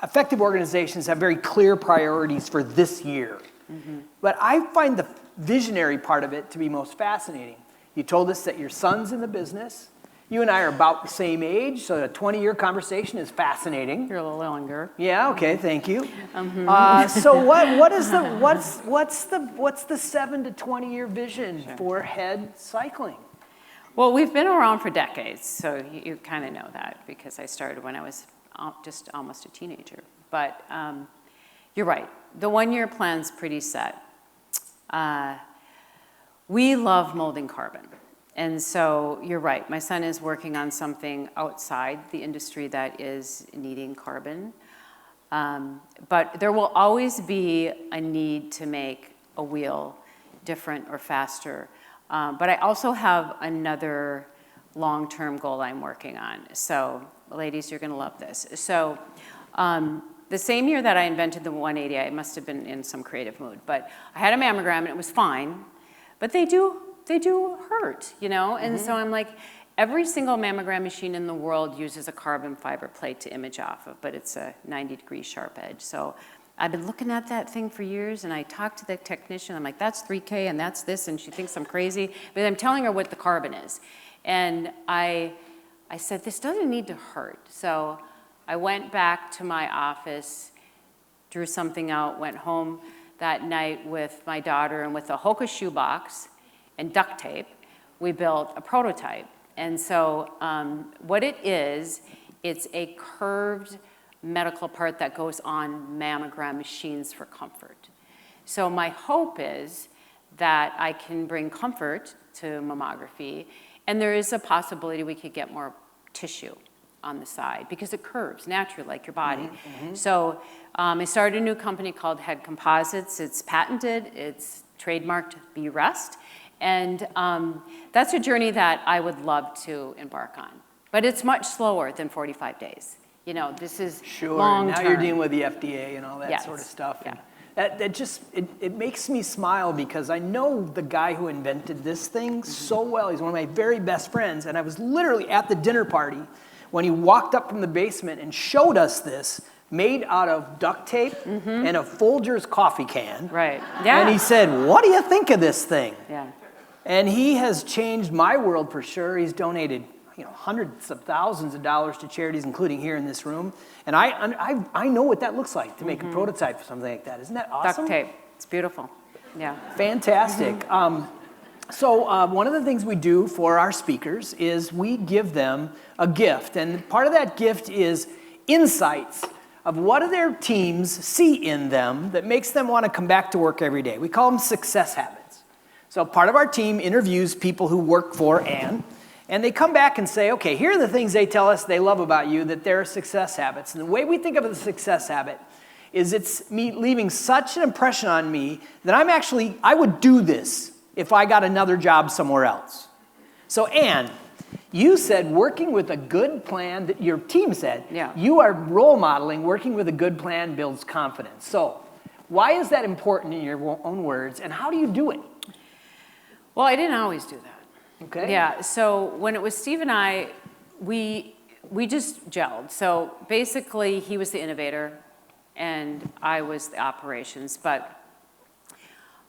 effective organizations have very clear priorities for this year. But I find the visionary part of it to be most fascinating. You told us that your son's in the business. You and I are about the same age, so a 20-year conversation is fascinating. You're a little younger. Yeah. Okay. Thank you. So what's the 7 to 20-year vision for Head Cycling? Well, we've been around for decades, so you kind of know that because I started when I was just almost a teenager. But you're right. The 1-year plan's pretty set. We love molding carbon. And so you're right, my son is working on something outside the industry that is needing carbon. But there will always be a need to make a wheel different or faster. But I also have another long-term goal I'm working on. So ladies, you're gonna love this. So the same year that I invented the 180, I must have been in some creative mood, but I had a mammogram and it was fine, but they do hurt, And so I'm like, every single mammogram machine in the world uses a carbon fiber plate to image off of, but it's a 90-degree sharp edge. So I've been looking at that thing for years, and I talked to the technician. I'm like, that's 3K, and that's this, and she thinks I'm crazy. But I'm telling her what the carbon is. And I said, this doesn't need to hurt. So I went back to my office, drew something out, went home that night with my daughter, and with a Hoka shoebox and duct tape, we built a prototype. And so what it is, it's a curved medical part that goes on mammogram machines for comfort. So my hope is that I can bring comfort to mammography, and there is a possibility we could get more tissue on the side because it curves naturally like your body. So I started a new company called Head Composites. It's patented, it's trademarked B-Rest. And that's a journey that I would love to embark on. But it's much slower than 45 days. This is long term. Now you're dealing with the FDA and all that sort of stuff. Yeah. That just, it makes me smile because I know the guy who invented this thing so well. He's one of my very best friends, and I was literally at the dinner party when he walked up from the basement and showed us this made out of duct tape and a Folgers coffee can. Right. Yeah. And he said, what do you think of this thing? Yeah. And he has changed my world for sure. He's donated, hundreds of thousands of dollars to charities, including here in this room. And I know what that looks like to make a prototype for something like that. Isn't that awesome? Duct tape. It's beautiful. Yeah. Fantastic. So one of the things we do for our speakers is we give them a gift. And part of that gift is insights of what do their teams see in them that makes them want to come back to work every day. We call them success habits. So part of our team interviews people who work for Ann, and they come back and say, okay, here are the things they tell us they love about you, that they're success habits. And the way we think of a success habit is it's me leaving such an impression on me that I would do this if I got another job somewhere else. So Ann, you said working with a good plan, that your team said, you are role modeling working with a good plan builds confidence. So why is that important in your own words, and how do you do it? Well, I didn't always do that. Okay. Yeah, so when it was Steve and I, we just gelled. So basically, he was the innovator, and I was the operations. But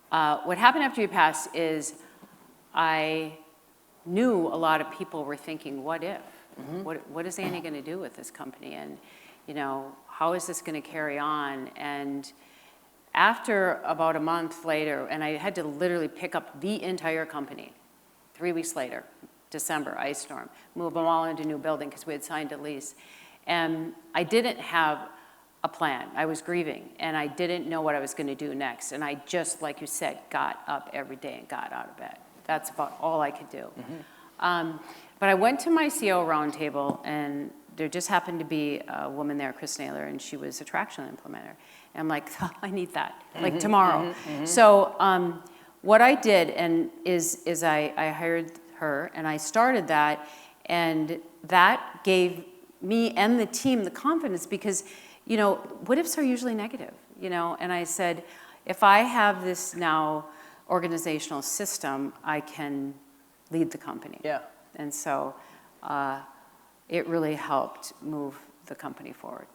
what happened after you passed is I knew a lot of people were thinking, what if? What is Annie going to do with this company? And, how is this going to carry on? And after about a month later, and I had to literally pick up the entire company, 3 weeks later, December, ice storm, move them all into a new building because we had signed a lease. And I didn't have a plan. I was grieving, and I didn't know what I was going to do next. And I just, like you said, got up every day and got out of bed. That's about all I could do. But I went to my CEO roundtable, and there just happened to be a woman there, Chris Naylor, and she was a traction implementer. And I'm like, I need that, like tomorrow. So what I did is I hired her, and I started that, and that gave me and the team the confidence because, what ifs are usually negative, and I said, if I have this now organizational system, I can lead the company. Yeah. And so it really helped move the company forward.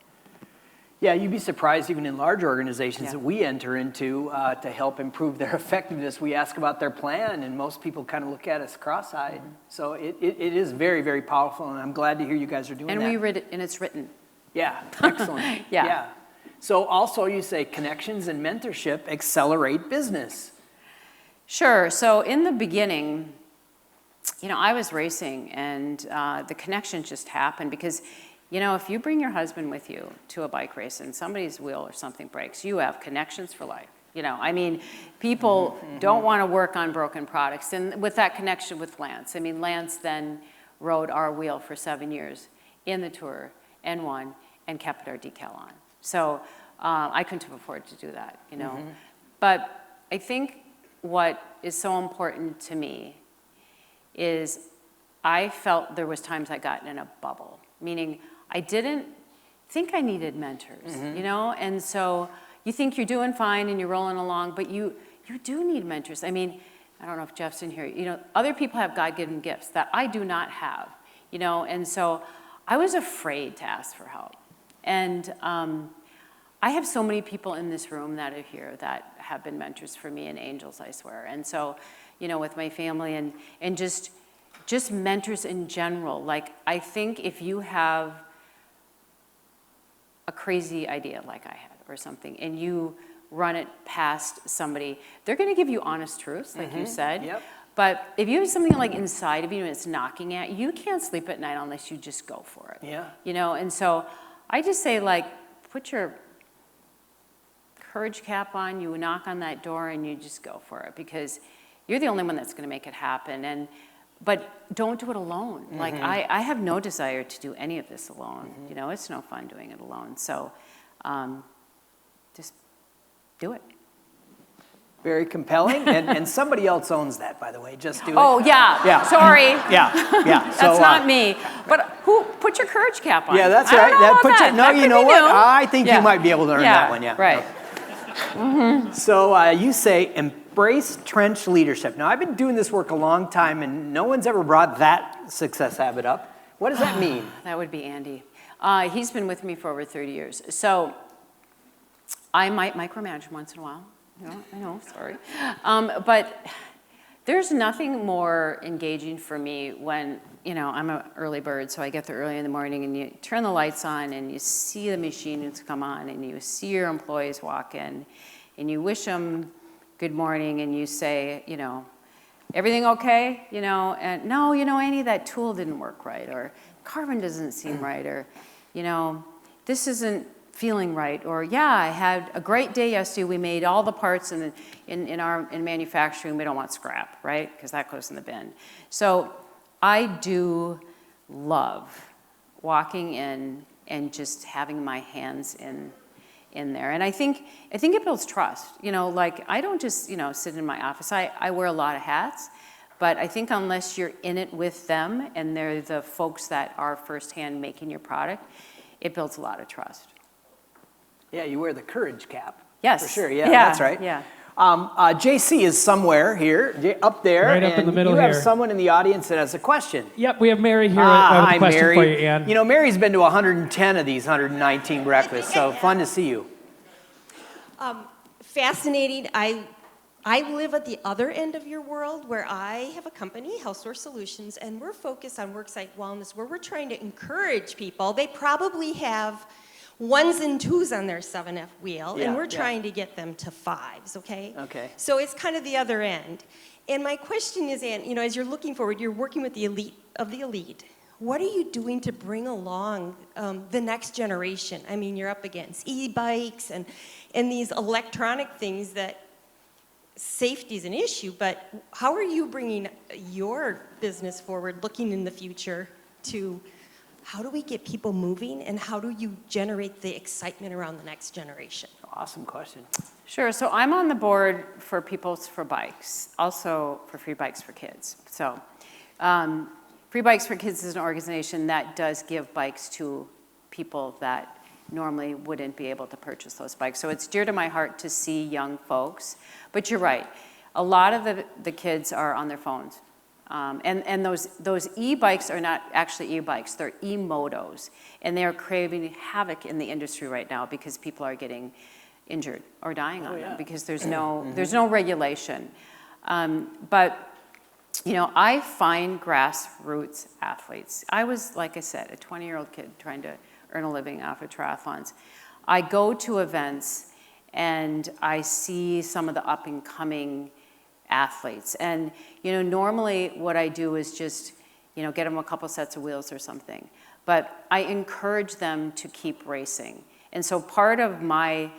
Yeah, you'd be surprised even in large organizations that we enter into to help improve their effectiveness. We ask about their plan, and most people kind of look at us cross-eyed. So it is very, very powerful, and I'm glad to hear you guys are doing that. And we read it, and it's written. Yeah, excellent. Yeah. So also you say connections and mentorship accelerate business. Sure. So in the beginning, I was racing, and the connections just happened because, if you bring your husband with you to a bike race and somebody's wheel or something breaks, you have connections for life. People don't want to work on broken products. And with that connection with Lance, Lance then rode our wheel for 7 years in the Tour and won and kept our decal on. So I couldn't have afforded to do that, But I think what is so important to me is I felt there was times I got in a bubble, meaning I didn't think I needed mentors, And so you think you're doing fine and you're rolling along, but you do need mentors. I don't know if Jeff's in here. Other people have God-given gifts that I do not have, And so I was afraid to ask for help. And I have so many people in this room that are here that have been mentors for me and angels, I swear. And so, with my family and just mentors in general, like I think if you have a crazy idea like I had or something, and you run it past somebody, they're going to give you honest truths, like you said. Yep. But if you have something like inside of you and it's knocking at you, you can't sleep at night unless you just go for it. Yeah. And so I just say, put your courage cap on, you knock on that door, and you just go for it because you're the only one that's going to make it happen. But don't do it alone. I have no desire to do any of this alone. It's no fun doing it alone. So just do it. Very compelling, and somebody else owns that, by the way. Just do it. Oh, yeah. Sorry. Yeah. That's So, not me. But put your courage cap on. Yeah, that's I right. don't know about that. No, That you could know be what? new. I think you might be able to earn that one. Yeah. Right. So you say embrace trench leadership. Now, I've been doing this work a long time, and no one's ever brought that success habit up. What does that mean? That would be Andy. He's been with me for over 30 years. So I might micromanage him once in a while. I know, sorry. But there's nothing more engaging for me when, I'm an early bird, so I get there early in the morning, and you turn the lights on, and you see the machines come on, and you see your employees walk in, and you wish them good morning, and you say, everything okay? And no, Andy, that tool didn't work right, or carbon doesn't seem right, or, this isn't feeling right, or yeah, I had a great day yesterday. We made all the parts in manufacturing. We don't want scrap, right? Because that goes in the bin. So I do love walking in and just having my hands in there. And I think it builds trust. I don't just, sit in my office. I wear a lot of hats, but I think unless you're in it with them and they're the folks that are firsthand making your product, it builds a lot of trust. Yeah, you wear the courage cap. Yes. For sure, yeah, that's right. Yeah. JC is somewhere here, up there. Right up in the middle you have here. someone in the audience that has a question. Yep, we have Mary here with Hi, a question Mary. for you, Ann. Mary's been to 110 of these 119 breakfasts, so fun to see you. Fascinating. I live at the other end of your world where I have a company, HealthSource Solutions, and we're focused on worksite wellness where we're trying to encourage people. They probably have 1s and 2s on their 7F wheel, and we're trying to get them to 5s, okay? Okay. So it's kind of the other end. And my question is, Ann, as you're looking forward, you're working with the elite of the elite. What are you doing to bring along the next generation? I mean, you're up against e-bikes and these electronic things that safety is an issue, but how are you bringing your business forward, looking in the future to how do we get people moving and how do you generate the excitement around the next generation? Awesome question. Sure. So I'm on the board for Peoples for Bikes, also for Free Bikes for Kids. So Free Bikes for Kids is an organization that does give bikes to people that normally wouldn't be able to purchase those bikes. So it's dear to my heart to see young folks. But you're right. A lot of the kids are on their phones. And those e-bikes are not actually e-bikes, they're e-motos. And they are creating havoc in the industry right now because people are getting injured or dying on them because there's no regulation. But I find grassroots athletes. I was, like I said, a 20-year-old kid trying to earn a living off of triathlons. I go to events and I see some of the up-and-coming athletes. And, normally what I do is just, get them a couple sets of wheels or something. But I encourage them to keep racing. And so part of my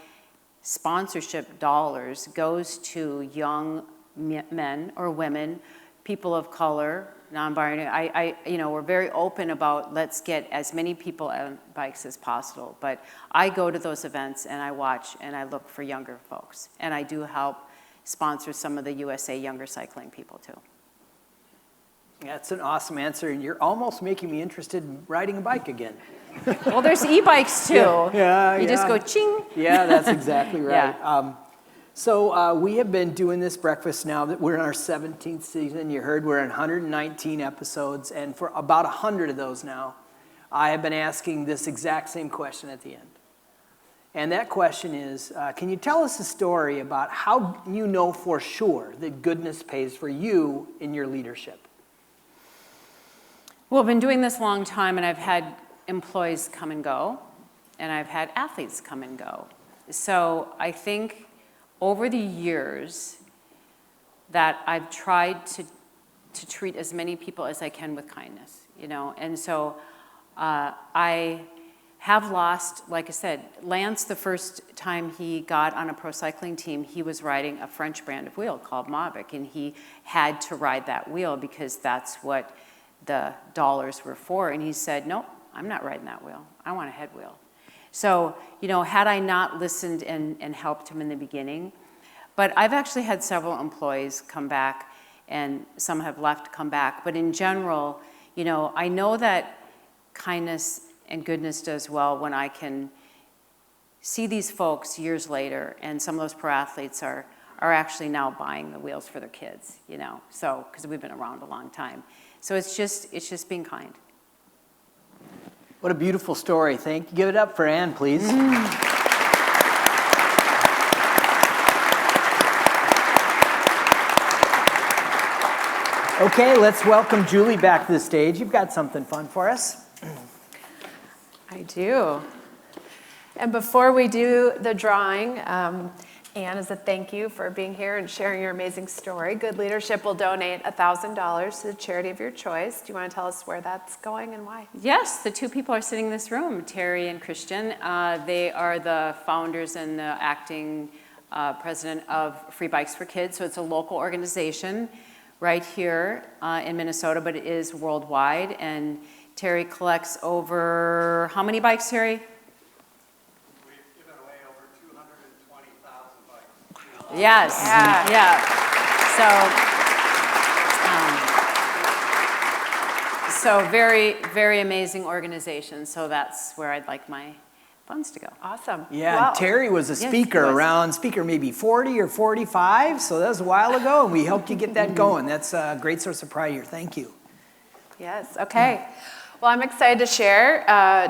sponsorship dollars goes to young men or women, people of color, non-binary. We're very open about let's get as many people on bikes as possible. But I go to those events and I watch and I look for younger folks. And I do help sponsor some of the USA Younger Cycling people too. That's an awesome answer, and you're almost making me interested in riding a bike again. Well, there's e-bikes too. You just go ching. Yeah, that's exactly right. So we have been doing this breakfast now that we're in our 17th season. You heard we're in 119 episodes, and for about 100 of those now, I have been asking this exact same question at the end. And that question is, can you tell us a story about how you know for sure that goodness pays for you in your leadership? Well, I've been doing this a long time, and I've had employees come and go, and I've had athletes come and go. So I think over the years that I've tried to treat as many people as I can with kindness, And so I have lost, like I said, Lance, the first time he got on a pro cycling team, he was riding a French brand of wheel called Mavic, and he had to ride that wheel because that's what the dollars were for. And he said, nope, I'm not riding that wheel. I want a head wheel. So, had I not listened and helped him in the beginning, but I've actually had several employees come back, and some have left, come back. But in general, I know that kindness and goodness does well when I can see these folks years later, and some of those pro athletes are actually now buying the wheels for their kids, so, because we've been around a long time. So it's just being kind. What a beautiful story. Thank you. Give it up for Ann, please. Okay, let's welcome Julie back to the stage. You've got something fun for us. I do. And before we do the drawing, Anne, as a thank you for being here and sharing your amazing story, Good Leadership will donate $1,000 to the charity of your choice. Do you want to tell us where that's going and why? Yes, the two people are sitting in this room, Terry and Christian. They are the founders and the acting president of Free Bikes for Kids. So it's a local organization right here in Minnesota, but it is worldwide. And Terry collects over, how many bikes, Terry? We've given away over 220,000 bikes. Yes, yeah. So very, very amazing organization. So that's where I'd like my funds to go. Awesome. Yeah, Wow. Terry was a speaker around speaker maybe 40 or 45, so that was a while ago, and we helped you get that going. That's a great source of pride here. Thank you. Yes, okay. Well, I'm excited to share.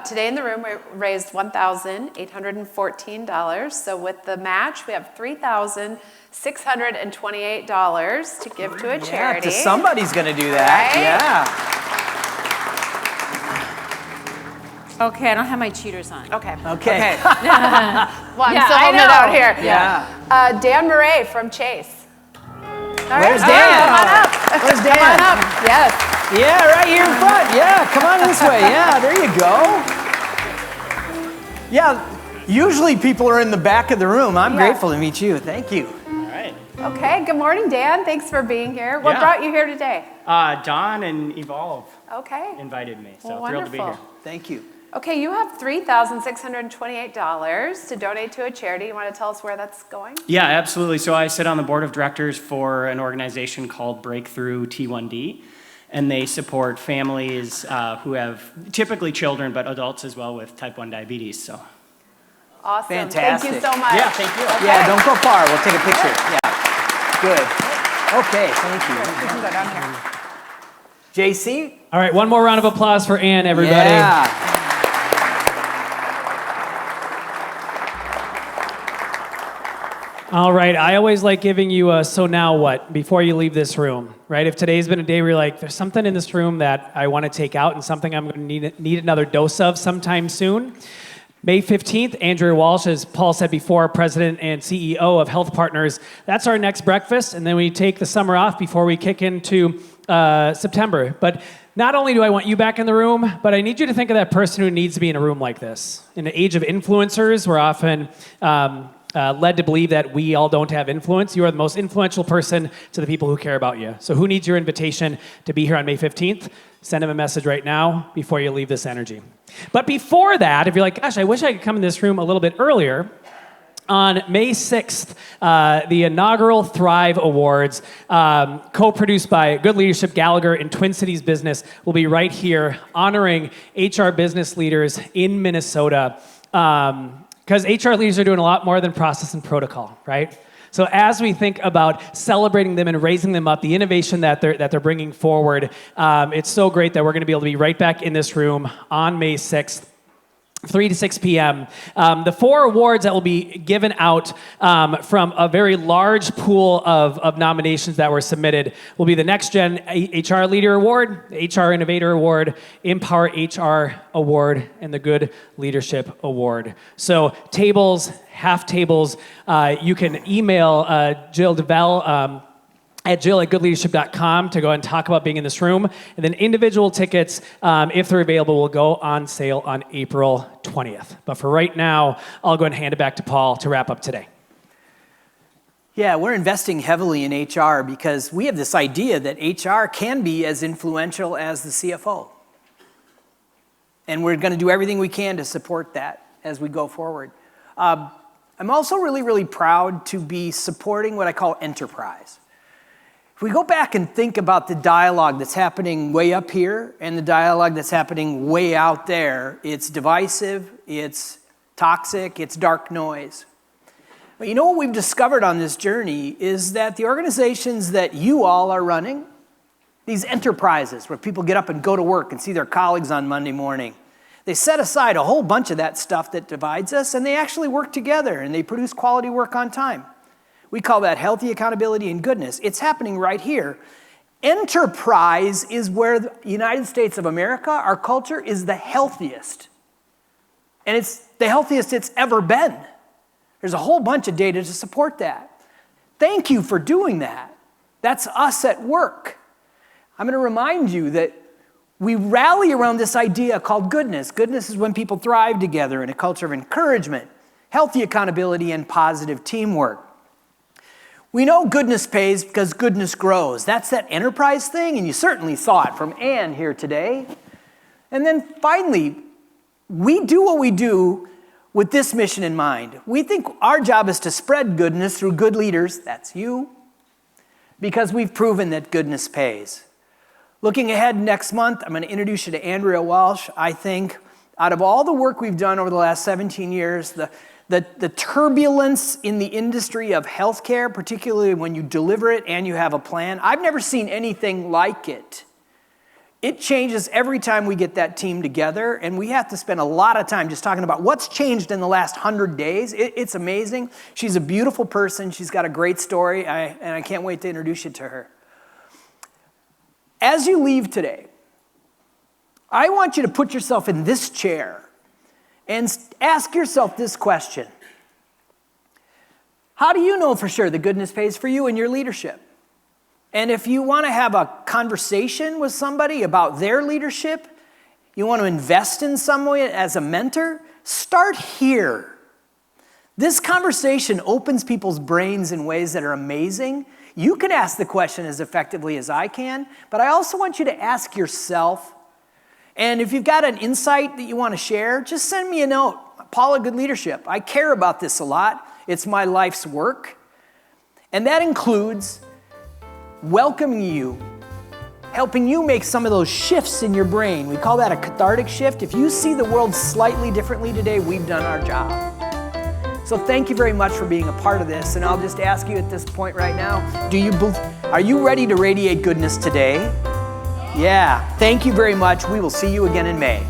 Today in the room, we raised $1,814. So with the match, we have $3,628 to give to a charity. Yeah, somebody's going to do that. Right? Yeah. Okay, I don't have my cheaters on. Okay. Okay. Well, I'm Yeah, still I holding it know. out here. Yeah. Dan Murray from Chase. All Where's right, Dan? come on up. Where's Dan? Come on up. Yes. Yeah, right here in front. Yeah, come on this way. Yeah, there you go. Yeah, usually people are in the back of the room. I'm grateful to meet you. Thank you. All right. Okay, good morning, Dan. Thanks for being here. What Yeah. brought you here today? Don and Evolve Okay. invited me, so Well, thrilled to be wonderful. here. Thank you. Okay, you have $3,628 to donate to a charity. You want to tell us where that's going? Yeah, absolutely. So I sit on the board of directors for an organization called Breakthrough T1D, and they support families who have typically children, but adults as well with type 1 diabetes. So. Awesome. Fantastic. Thank you so much. Yeah, thank you. Okay. Yeah, don't go far. We'll take a picture. Yeah. Good. Okay, thank We you. can go down here. JC? All right, one more round of applause for Ann, everybody. Yeah. All right, I always like giving you a so now what before you leave this room, right? If today's been a day where you're like, there's something in this room that I want to take out and something I'm going to need another dose of sometime soon. May 15th, Andrea Walsh, as Paul said before, President and CEO of Health Partners. That's our next breakfast, and then we take the summer off before we kick into September. But not only do I want you back in the room, but I need you to think of that person who needs to be in a room like this. In the age of influencers, we're often led to believe that we all don't have influence. You are the most influential person to the people who care about you. So who needs your invitation to be here on May 15th? Send them a message right now before you leave this energy. But before that, if you're like, gosh, I wish I could come in this room a little bit earlier, on May 6th, the inaugural Thrive Awards, co-produced by Good Leadership Gallagher and Twin Cities Business, will be right here honoring HR business leaders in Minnesota. Because HR leaders are doing a lot more than process and protocol, right? So as we think about celebrating them and raising them up, the innovation that they're bringing forward, it's so great that we're going to be able to be right back in this room on May 6th. 3 to 6 p.m. The 4 awards that will be given out from a very large pool of nominations that were submitted will be the Next Gen HR Leader Award, the HR Innovator Award, Empower HR Award, and the Good Leadership Award. So tables, half tables, you can email Jill DeVell at jill@goodleadership.com to go and talk about being in this room. And then individual tickets, if they're available, will go on sale on April 20th. But for right now, I'll go and hand it back to Paul to wrap up today. Yeah, we're investing heavily in HR because we have this idea that HR can be as influential as the CFO. And we're going to do everything we can to support that as we go forward. I'm also really, really proud to be supporting what I call enterprise. If we go back and think about the dialogue that's happening way up here and the dialogue that's happening way out there, it's divisive, it's toxic, it's dark noise. But you know what we've discovered on this journey is that the organizations that you all are running, these enterprises where people get up and go to work and see their colleagues on Monday morning, they set aside a whole bunch of that stuff that divides us, and they actually work together, and they produce quality work on time. We call that healthy accountability and goodness. It's happening right here. Enterprise is where the United States of America, our culture, is the healthiest. And it's the healthiest it's ever been. There's a whole bunch of data to support that. Thank you for doing that. That's us at work. I'm going to remind you that we rally around this idea called goodness. Goodness is when people thrive together in a culture of encouragement, healthy accountability, and positive teamwork. We know goodness pays because goodness grows. That's that enterprise thing, and you certainly saw it from Ann here today. And then finally, we do what we do with this mission in mind. We think our job is to spread goodness through good leaders, that's you, because we've proven that goodness pays. Looking ahead next month, I'm going to introduce you to Andrea Walsh. I think out of all the work we've done over the last 17 years, the turbulence in the industry of healthcare, particularly when you deliver it and you have a plan, I've never seen anything like it. It changes every time we get that team together, and we have to spend a lot of time just talking about what's changed in the last 100 days. It's amazing. She's a beautiful person. She's got a great story, and I can't wait to introduce you to her. As you leave today, I want you to put yourself in this chair and ask yourself this question. How do you know for sure that goodness pays for you and your leadership? And if you want to have a conversation with somebody about their leadership, you want to invest in someone as a mentor, start here. This conversation opens people's brains in ways that are amazing. You can ask the question as effectively as I can, but I also want you to ask yourself. And if you've got an insight that you want to share, just send me a note. Paula, Good Leadership. I care about this a lot. It's my life's work. And that includes welcoming you, helping you make some of those shifts in your brain. We call that a cathartic shift. If you see the world slightly differently today, we've done our job. So thank you very much for being a part of this. And I'll just ask you at this point right now, are you ready to radiate goodness today? Yeah, thank you very much. We will see you again in May.